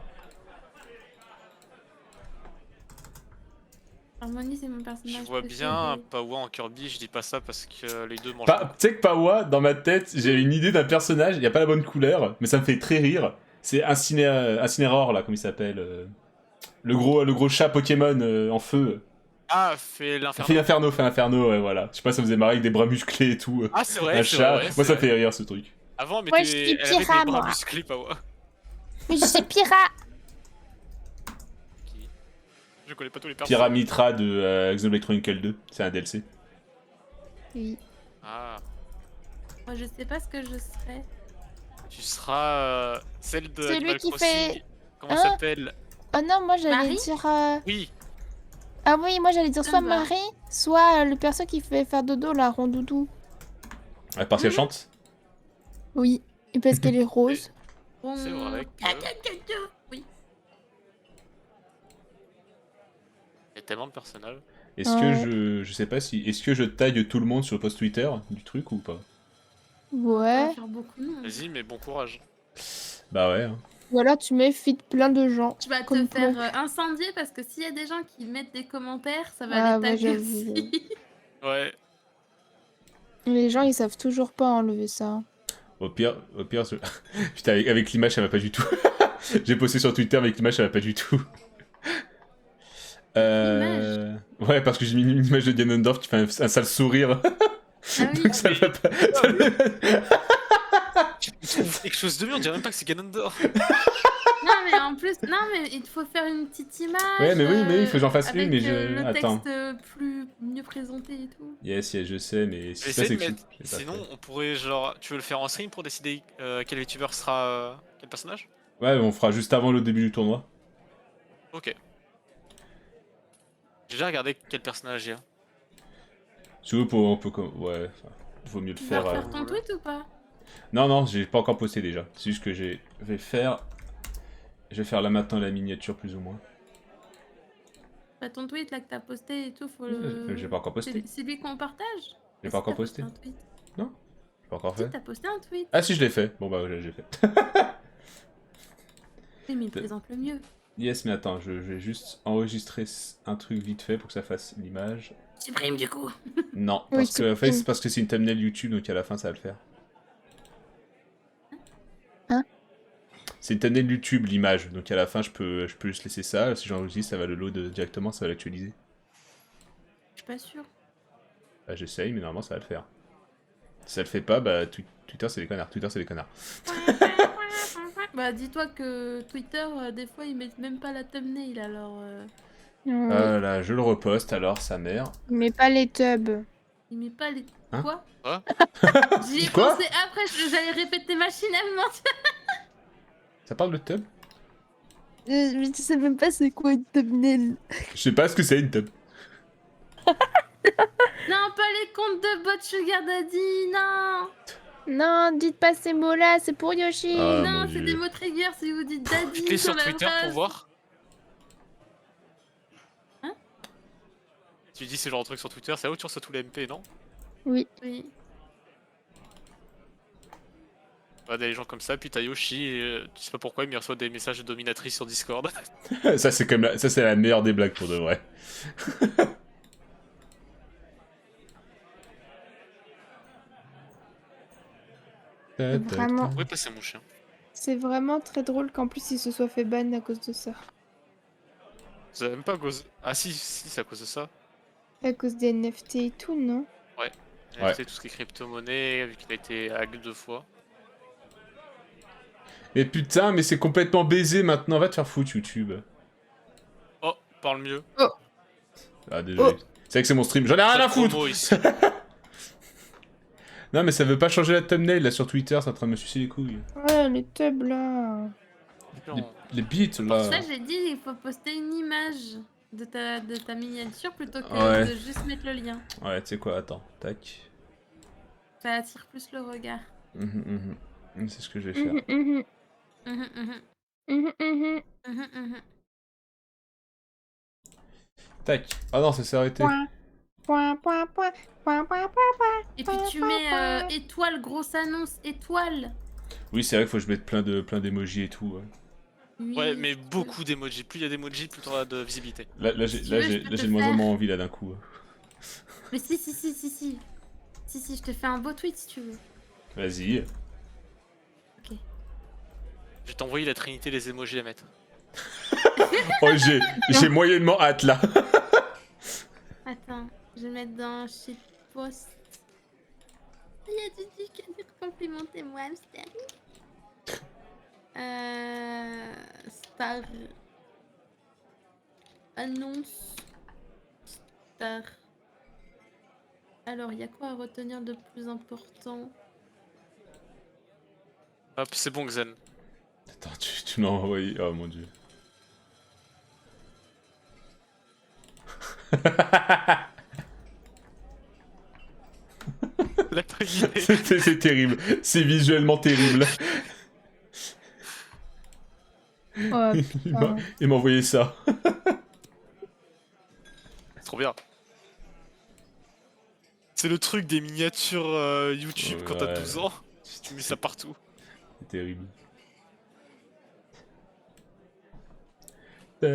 Harmony, c'est mon personnage. Je vois préféré. bien Pawa en Kirby, je dis pas ça parce que les deux mangent. Tu sais que Pawa, dans ma tête, j'ai une idée d'un personnage, il n'y a pas la bonne couleur, mais ça me fait très rire. C'est Incineroar, là, comme il s'appelle. Le gros chat Pokémon en feu. Ah, fait l'inferno. Fait l'inferno, ouais, voilà. Je sais pas, ça faisait marrer avec des bras musclés et tout. Ah, c'est vrai, Un c'est chat. vrai. Moi, ça me fait rire, ce truc. Avant, Moi, je suis elle avait des Pyra, bras moi. musclés, Pawa. Mais je suis Pyra. Je connais pas tous les personnages. Pyramitra de Xenoblade Chronicle 2, c'est un DLC. Oui. Ah, Moi, je sais pas ce que je serais. tu seras celle de C'est lui Animal qui Crossing. fait- Comment Hein ça s'appelle Oh non, moi j'allais Marie dire. Oui, Ah oui, moi j'allais dire soit Ah bah. Marie, soit le perso qui fait faire dodo, la rondoudou. Ouais, parce qu'elle chante. Oui, et parce qu'elle est rose. c'est vrai que. Oui. Il y a tellement de personnages. Est-ce que je sais pas si... Est-ce que je taille tout le monde sur le post Twitter du truc ou pas? On va Ouais. faire beaucoup, non. Vas-y, mais bon courage. Bah ouais. Hein. Ou alors tu mets fit plein de gens. Tu vas te Comme faire toi. incendier parce que s'il y a des gens qui mettent des commentaires, ça va Ah, les bah, taguer j'avoue, aussi. Ouais. Les gens ils savent toujours pas enlever ça. Au pire, je- putain, avec l'image, ça va pas du tout. J'ai posté sur Twitter avec l'image, ça va pas du tout. Ouais, parce que j'ai mis une image de Ganondorf qui fait un sale sourire. Ah oui. Donc ça va pas... Tu trouves quelque chose de mieux, on dirait même pas que c'est Ganondorf. Non mais en plus, non mais il faut faire une petite image. Ouais, mais oui, il faut que j'en fasse avec, une, mais le attends. texte mieux présenté et tout. Yes, je sais, mais... Je vais c'est pas essayer de sexy. mettre. J'ai pas Sinon, fait. on pourrait genre. Tu veux le faire en stream pour décider quel VTuber sera. Quel personnage Ouais, on fera juste avant le début du tournoi. Ok. J'ai déjà regardé quel personnage il y a. Si vous pouvez, on peut... Ouais, enfin, vaut mieux le Tu vas faire... refaire ton tweet ou pas? Non, j'ai pas encore posté déjà. C'est juste que je vais faire là maintenant la miniature plus ou moins. Bah, ton tweet là que t'as posté et tout, faut le. J'ai pas encore posté. C'est lui qu'on partage? J'ai Est-ce pas que encore t'as posté. un tweet? Non, j'ai pas encore Si, fait. t'as posté un tweet. Ah si, je l'ai fait. Bon bah ouais, j'ai fait. Oui, mais il présente le mieux. Yes, mais attends, je vais juste enregistrer un truc vite fait pour que ça fasse l'image. Supprime du coup. Non, Oui, parce que en fait, supprime. c'est parce que c'est une thumbnail YouTube, donc à la fin ça va le faire. Hein? C'est une thumbnail YouTube l'image, donc à la fin je peux juste laisser ça. Si j'enregistre, ça va le load directement, ça va l'actualiser. Je suis pas sûre. Bah j'essaye, mais normalement ça va le faire. Si ça le fait pas, bah Twitter c'est des connards. Twitter c'est des connards. Bah dis-toi que Twitter, des fois ils mettent même pas la thumbnail alors. Ouais. Voilà, je le reposte alors, sa mère. Mais pas les tubs. Il met pas les. Hein? Quoi? Quoi? J'y ai Quoi? pensé après, j'allais répéter machinalement. Ça parle de tub? Mais tu sais même pas c'est quoi une thumbnail. Je sais pas ce que c'est une tub. Non, pas les comptes de bot Sugar Daddy, non. Non, dites pas ces mots-là, c'est pour Yoshi. Ah, Non, mon c'est Dieu. des mots trigger si vous dites Daddy. Cliquez sur la Twitter phrase. pour voir. Hein? Tu dis ce genre de truc sur Twitter, c'est là où tu reçois tous les MP, non? Oui. Oui. Bah, des gens comme ça, puis t'as Yoshi, tu sais pas pourquoi, mais il reçoit des messages de dominatrice sur Discord. Ça, c'est comme ça, c'est la meilleure des blagues pour de vrai. Vraiment. Où est passé mon chien? C'est vraiment très drôle qu'en plus il se soit fait ban à cause de ça. C'est même pas à cause... Ah si, c'est à cause de ça. À cause des NFT et tout, non? Ouais. Ouais. C'est tout ce qui est crypto-monnaie, vu qu'il a été hack 2 fois. Mais putain, mais c'est complètement baisé maintenant, va te faire foutre YouTube. Oh, parle mieux. Ah désolé. C'est vrai que c'est mon stream, j'en ai rien à foutre. Promo ici. Non mais ça veut pas changer la thumbnail là sur Twitter, c'est en train de me sucer les couilles. Ouais, les tubs là. Les beats Pour là. ça, j'ai dit il faut poster une image de ta miniature plutôt que Ouais. de juste mettre le lien. Ouais, tu sais quoi, attends, tac. Ça attire plus le regard. C'est ce que je vais faire. Tac. Ah non, ça s'est arrêté. Et puis tu mets étoile, grosse annonce, étoile. Oui, c'est vrai qu'il faut que je mette plein d'émojis et tout. Ouais. Oui. Ouais, mais beaucoup d'emojis. Plus il y a d'emojis, plus t'auras de visibilité. Là, j'ai de moins en moins envie là d'un coup. Mais si. Si, je te fais un beau tweet si tu veux. Vas-y. Ok. Je vais t'envoyer la trinité des emojis à mettre. Oh, j'ai moyennement hâte là. Attends, je vais mettre dans shitpost. Il y a Dudu qui a dit de complimenter moi, hamster. Star. Annonce. Star. Alors, il y a quoi à retenir de plus important? Hop, c'est bon, Xen. Attends, tu l'as envoyé. Oh mon dieu. La trinité. C'est terrible. C'est visuellement terrible. Oh, il m'a envoyé ça. C'est trop bien. C'est le truc des miniatures YouTube quand t'as 12 ans. Tu mets ça partout. C'est terrible. Il y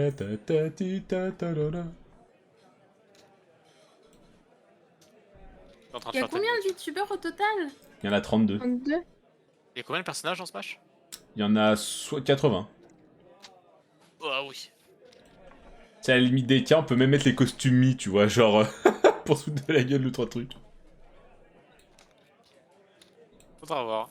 a combien de youtubeurs au total? Il y en a 32. 32. Il y a combien de personnages en Smash? Il y en a 80. Ah oui. C'est à la limite des cas, on peut même mettre les costumes mis, tu vois, genre pour se foutre de la gueule de 3 trucs. Faudra voir.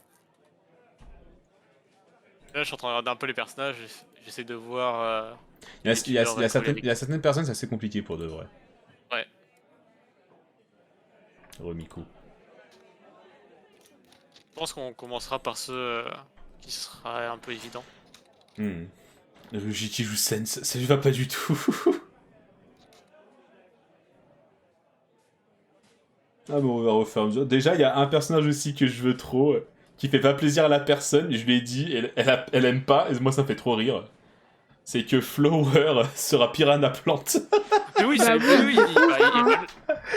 Là, je suis en train de regarder un peu les personnages, j'essaie de voir... Il y a certaines personnes, c'est assez compliqué pour de vrai. Ouais. Remiko. Je pense qu'on commencera par ceux qui sera un peu évident. Le Jikiju Sense, ça lui va pas du tout. Ah bon, on va refaire un jeu. Déjà, il y a un personnage aussi que je veux trop, qui fait pas plaisir à la personne, je lui ai dit, elle aime pas, et moi ça me fait trop rire. C'est que Flower sera Piranha Plante. Mais oui, Bah oui,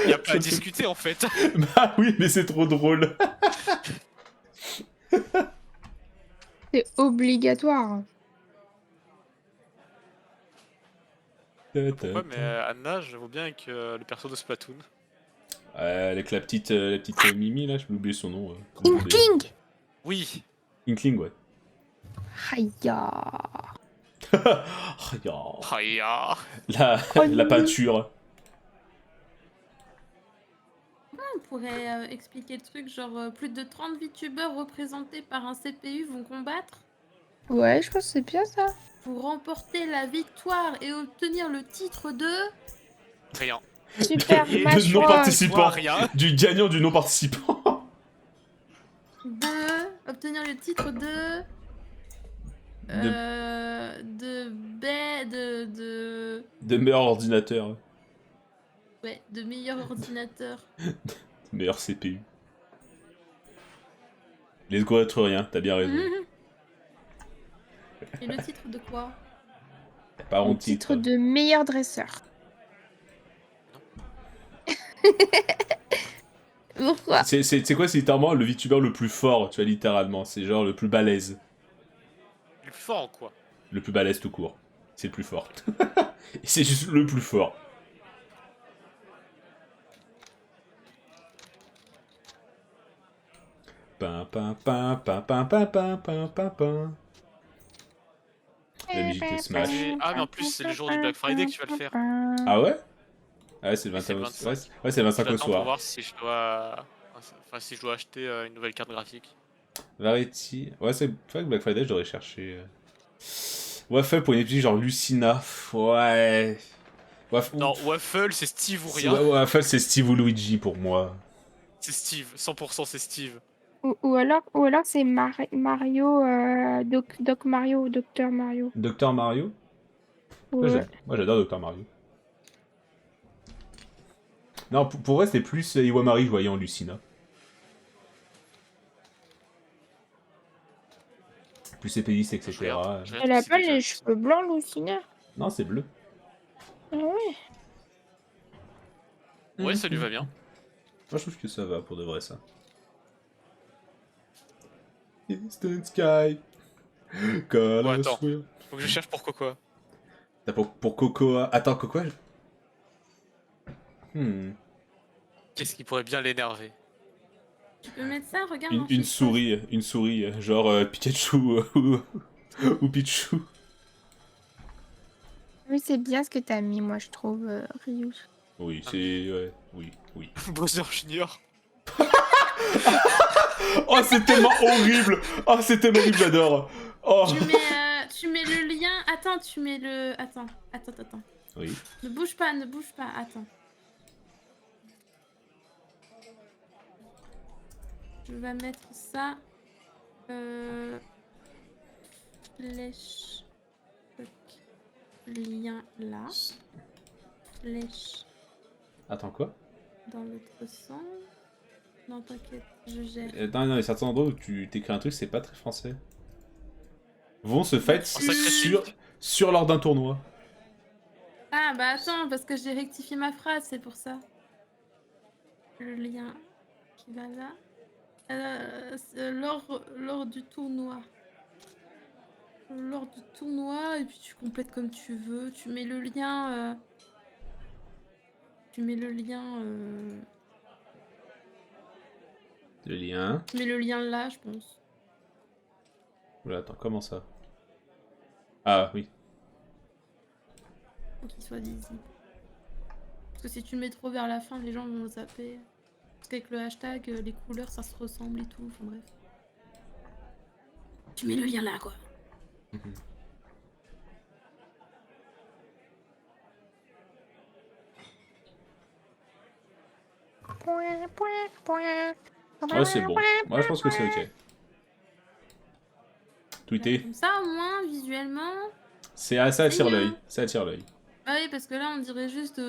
il y a pas à discuter en fait. Bah oui, mais c'est trop drôle. C'est obligatoire. Pourquoi? Mais Anna, je vois bien avec le perso de Splatoon. Avec la petite Mimi là, je vais oublier son nom. Inkling. Oui. Inkling, ouais. Haya. Haya. La peinture. Comment on pourrait expliquer le truc? Genre, plus de 30 VTubers représentés par un CPU vont combattre Ouais, je pense que c'est bien ça. pour remporter la victoire et obtenir le titre de... Rien. Super Du Smash non Bros. participant. Rien. Du gagnant du non participant. Obtenir le titre de... De meilleur ordinateur. Ouais, de meilleur ordinateur. Meilleur CPU. Let's go être rien, t'as bien raison. Et le titre de quoi? Pas Le honte titre de meilleur dresseur. Pourquoi? C'est quoi, c'est littéralement le VTuber le plus fort, tu vois, littéralement. C'est genre le plus balèze. Le plus fort en quoi? Le plus balèze tout court. C'est le plus fort. C'est juste le plus fort. Pin, pin, pin, pin, pin, pin, pin, pin, pin, pin. La musique de Smash. Ah, mais en plus, c'est le jour du Black Friday que tu vas le faire. Ah ouais? Ouais, c'est le Oui, c'est 25 le au... 25. Ouais, c'est le 25 au J'attends pour soir. voir si je dois... Enfin, si je dois acheter une nouvelle carte graphique. Variety. Ouais, c'est vrai que Black Friday, je devrais chercher. Waffle pour une épisode genre Lucina. Ouais. Non, Waffle, c'est Steve ou rien. Ouais, Waffle, c'est Steve ou Luigi pour moi. C'est Steve, 100% c'est Steve. Ou alors c'est Mario, Doc Mario ou Docteur Mario. Docteur Mario? Ouais. Moi j'adore Docteur Mario. Non, pour vrai, c'était plus Iwamari, je voyais en Lucina. Plus épéiste, etc. Elle a pas les cheveux blancs, Lucina? Non, c'est bleu. Ah ouais. Ouais, ça lui va bien. Moi je trouve que ça va pour de vrai ça. Distant Sky. Bon, attends, faut que je cherche pour Coco. T'as pour Cocoa. Attends, Cocoa. Qu'est-ce qui pourrait bien l'énerver? Tu peux mettre ça, regarde. Une souris, genre Pikachu ou Pichu. Oui, c'est bien ce que t'as mis, moi, je trouve, Ryu. Oui, c'est... Ouais, oui. Bowser Junior. Oh, c'est tellement horrible. Oh, c'est tellement horrible, j'adore. Oh. Tu mets le lien. Attends, tu mets le. Attends. Oui. Ne bouge pas. Attends. Je vais mettre ça. Flèche. Lien là. Flèche. Attends, quoi? Dans l'autre sens. Non, t'inquiète, je gère. Non, il y a certains endroits où tu t'écris un truc, c'est pas très français. Vont se fight sur lors d'un tournoi. Ah bah attends, parce que j'ai rectifié ma phrase, c'est pour ça. Le lien qui va là. Lors du tournoi. Lors du tournoi, et puis tu complètes comme tu veux. Tu mets le lien... Tu mets le lien... Le lien. Tu mets le lien là, je pense. Oula, attends, comment ça? Ah, oui. Pour qu'il soit visible. Parce que si tu le mets trop vers la fin, les gens vont zapper. Parce qu'avec le hashtag, les couleurs, ça se ressemble et tout. Enfin bref. Tu mets le lien là, quoi. Ah, c'est bon. Moi, je pense que c'est ok. Tweeter. Comme ça, au moins, visuellement... Ça attire l'œil. Ça attire l'œil. Ah oui, parce que là, on dirait juste...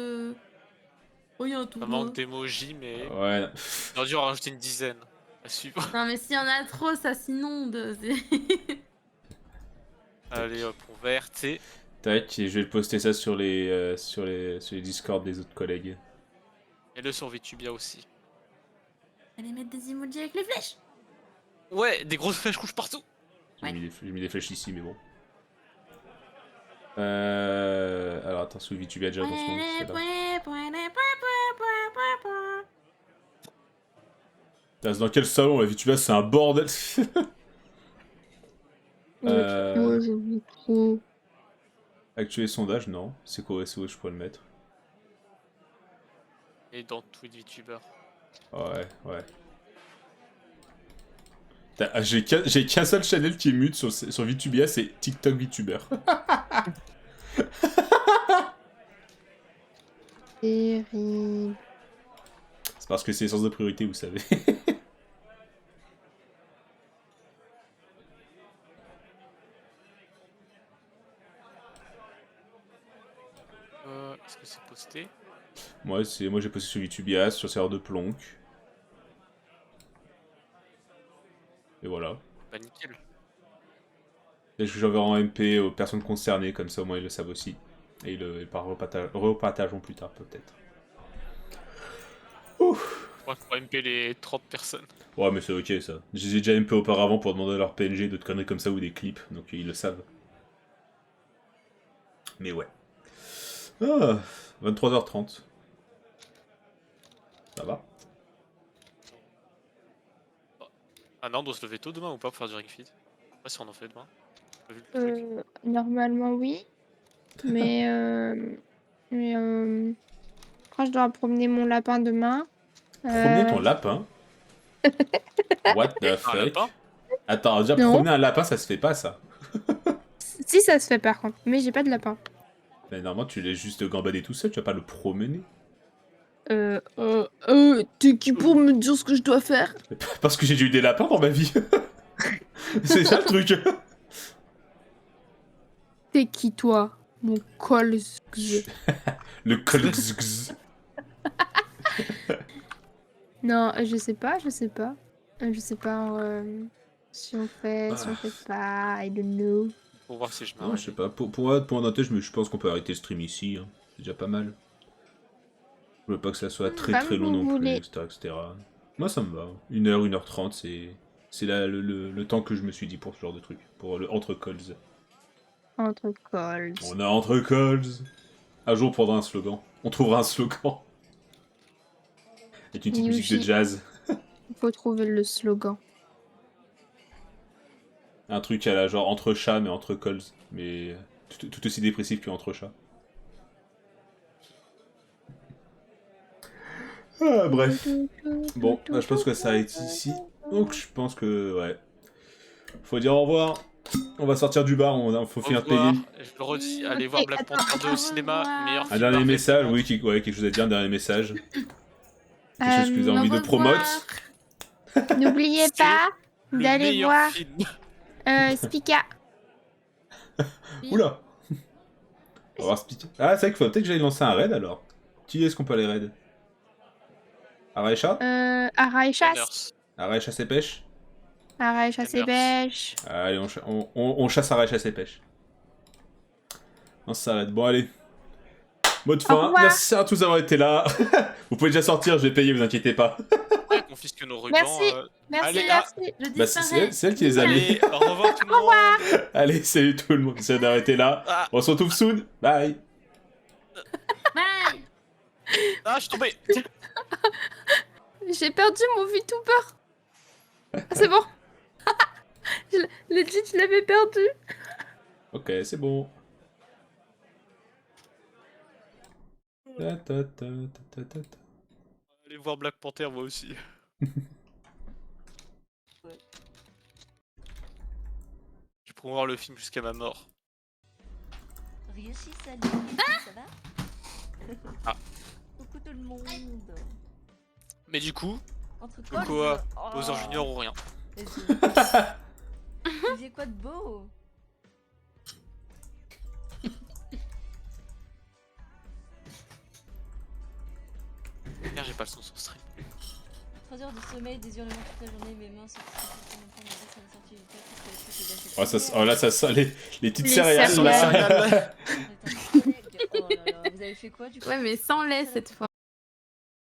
Oh, il y a un tournoi. Ça manque d'émojis, mais... Ouais. On aurait dû en rajouter une dizaine. À suivre. Non, mais s'il y en a trop, ça s'inonde. Allez, hop, on va RT. Tac, et je vais poster ça sur les Discord des autres collègues. Et le sur Vitubia aussi. Allez mettre des emojis avec les flèches. Ouais, des grosses flèches rouges partout. J'ai mis des flèches ici, mais bon. Alors attends, sous Vitubia déjà dans ce moment. C'est dans quel salon la Vitubia? C'est un bordel. Actuel sondage, non. C'est quoi SO, je pourrais le mettre. Et dans Tweet VTuber. Ouais. J'ai qu'un seul channel qui est mute sur VTubia, c'est TikTok VTuber. Terrible. C'est parce que c'est l'essence de priorité, vous savez. Est-ce que c'est posté? Moi j'ai posté sur VTubia, sur serveur de Plonk. Et voilà. Bah nickel. Et je j'enverrai en MP aux personnes concernées, comme ça au moins ils le savent aussi. Et ils le repartageront plus tard peut-être. Ouais, pour MP les 30 personnes. Ouais, mais c'est ok ça. Je les ai déjà MP auparavant pour demander leur PNG, d'autres conneries comme ça ou des clips, donc ils le savent. Mais ouais. Ah, 23h30. Ça va. Ah non, on doit se lever tôt demain ou pas pour faire du ring fit? Je sais pas si on en fait demain. J'ai pas vu le truc. Normalement oui. Mais quand je dois promener mon lapin demain. Promener ton lapin? What the Un fuck? lapin? Attends, déjà Non. promener un lapin ça se fait pas ça. Si ça se fait par contre, mais j'ai pas de lapin. Mais normalement tu l'as juste gambadé tout seul, tu vas pas le promener. T'es qui pour me dire ce que je dois faire? Parce que j'ai déjà eu des lapins dans ma vie. C'est ça le truc. T'es qui toi? Mon col. Le colzgz. Non, je sais pas. Je sais pas si on fait pas, I don't know. Pour voir si je Non, m'arrête. je sais pas. Pour noter, je pense qu'on peut arrêter le stream ici. Hein. C'est déjà pas mal. Je veux pas que ça soit très Comme très long vous non voulez. plus, etc. Moi ça me va. 1h, 1h30, c'est le temps que je me suis dit pour ce genre de truc. Pour le entre calls. Entre cols. On a entre calls. Un jour on prendra un slogan. On trouvera un slogan. Avec une petite musique de Yuji. jazz. Il faut trouver le slogan. Un truc à la genre entre chats mais entre calls. Mais tout aussi dépressif que entre chats. Ah, bref. Bon, là, je pense que ça arrête ici. Donc je pense que ouais. Faut dire au revoir. On va sortir du bar, faut Au finir de revoir. payer. Et je le redis, allez voir Black Panther 2 au cinéma. Meilleur Un film dernier Marvel. message, oui, quelque chose à dire, un dernier message. Quelque chose que vous avez Au envie de revoir. promote. N'oubliez C'est pas le d'aller meilleur voir film. Spica. Oula. On va voir Speak. Ah, c'est vrai qu'il faut peut-être que j'aille lancer un raid alors. Qui est-ce qu'on peut aller raid? Araïcha Arraille chasse. Araïcha et pêche. Arraille chasse et pêche. Allez, on chasse Araïcha et pêche. On s'arrête. Bon, allez. Mot de Au fin. revoir. Merci à tous d'avoir été là. Vous pouvez déjà sortir, je vais payer, vous inquiétez pas. Ouais, confisque nos rubans. Merci. Merci, allez, merci. Je Bah, c'est disparais. c'est elle qui les a mis. Allez, au revoir tout le monde. Allez, salut tout le monde. Merci d'avoir été là. Ah. On se retrouve soon. Bye. Bye. Ah, je suis tombé. J'ai perdu mon VTuber. Ah, c'est bon. Legit, je l'avais perdu. Ok, c'est bon. Ta, ta, ta, ta, ta, ta. Allez voir Black Panther moi aussi. Je vais promouvoir le film jusqu'à ma mort. Ryoshi, salut. Ça va? Ah. Coucou tout le monde. Mais du coup, Entre Cocoa, Oh. Bowser Junior ou rien. Vous disiez quoi de beau? Merde, j'ai pas le son sur stream. 3 heures de sommeil, des hurlements toute la journée, mes mains sont sorties du Oh, là, ça sent les petites Les céréales là. céréales. Oh là là, vous avez fait quoi du coup? Ouais, mais sans lait cette fois.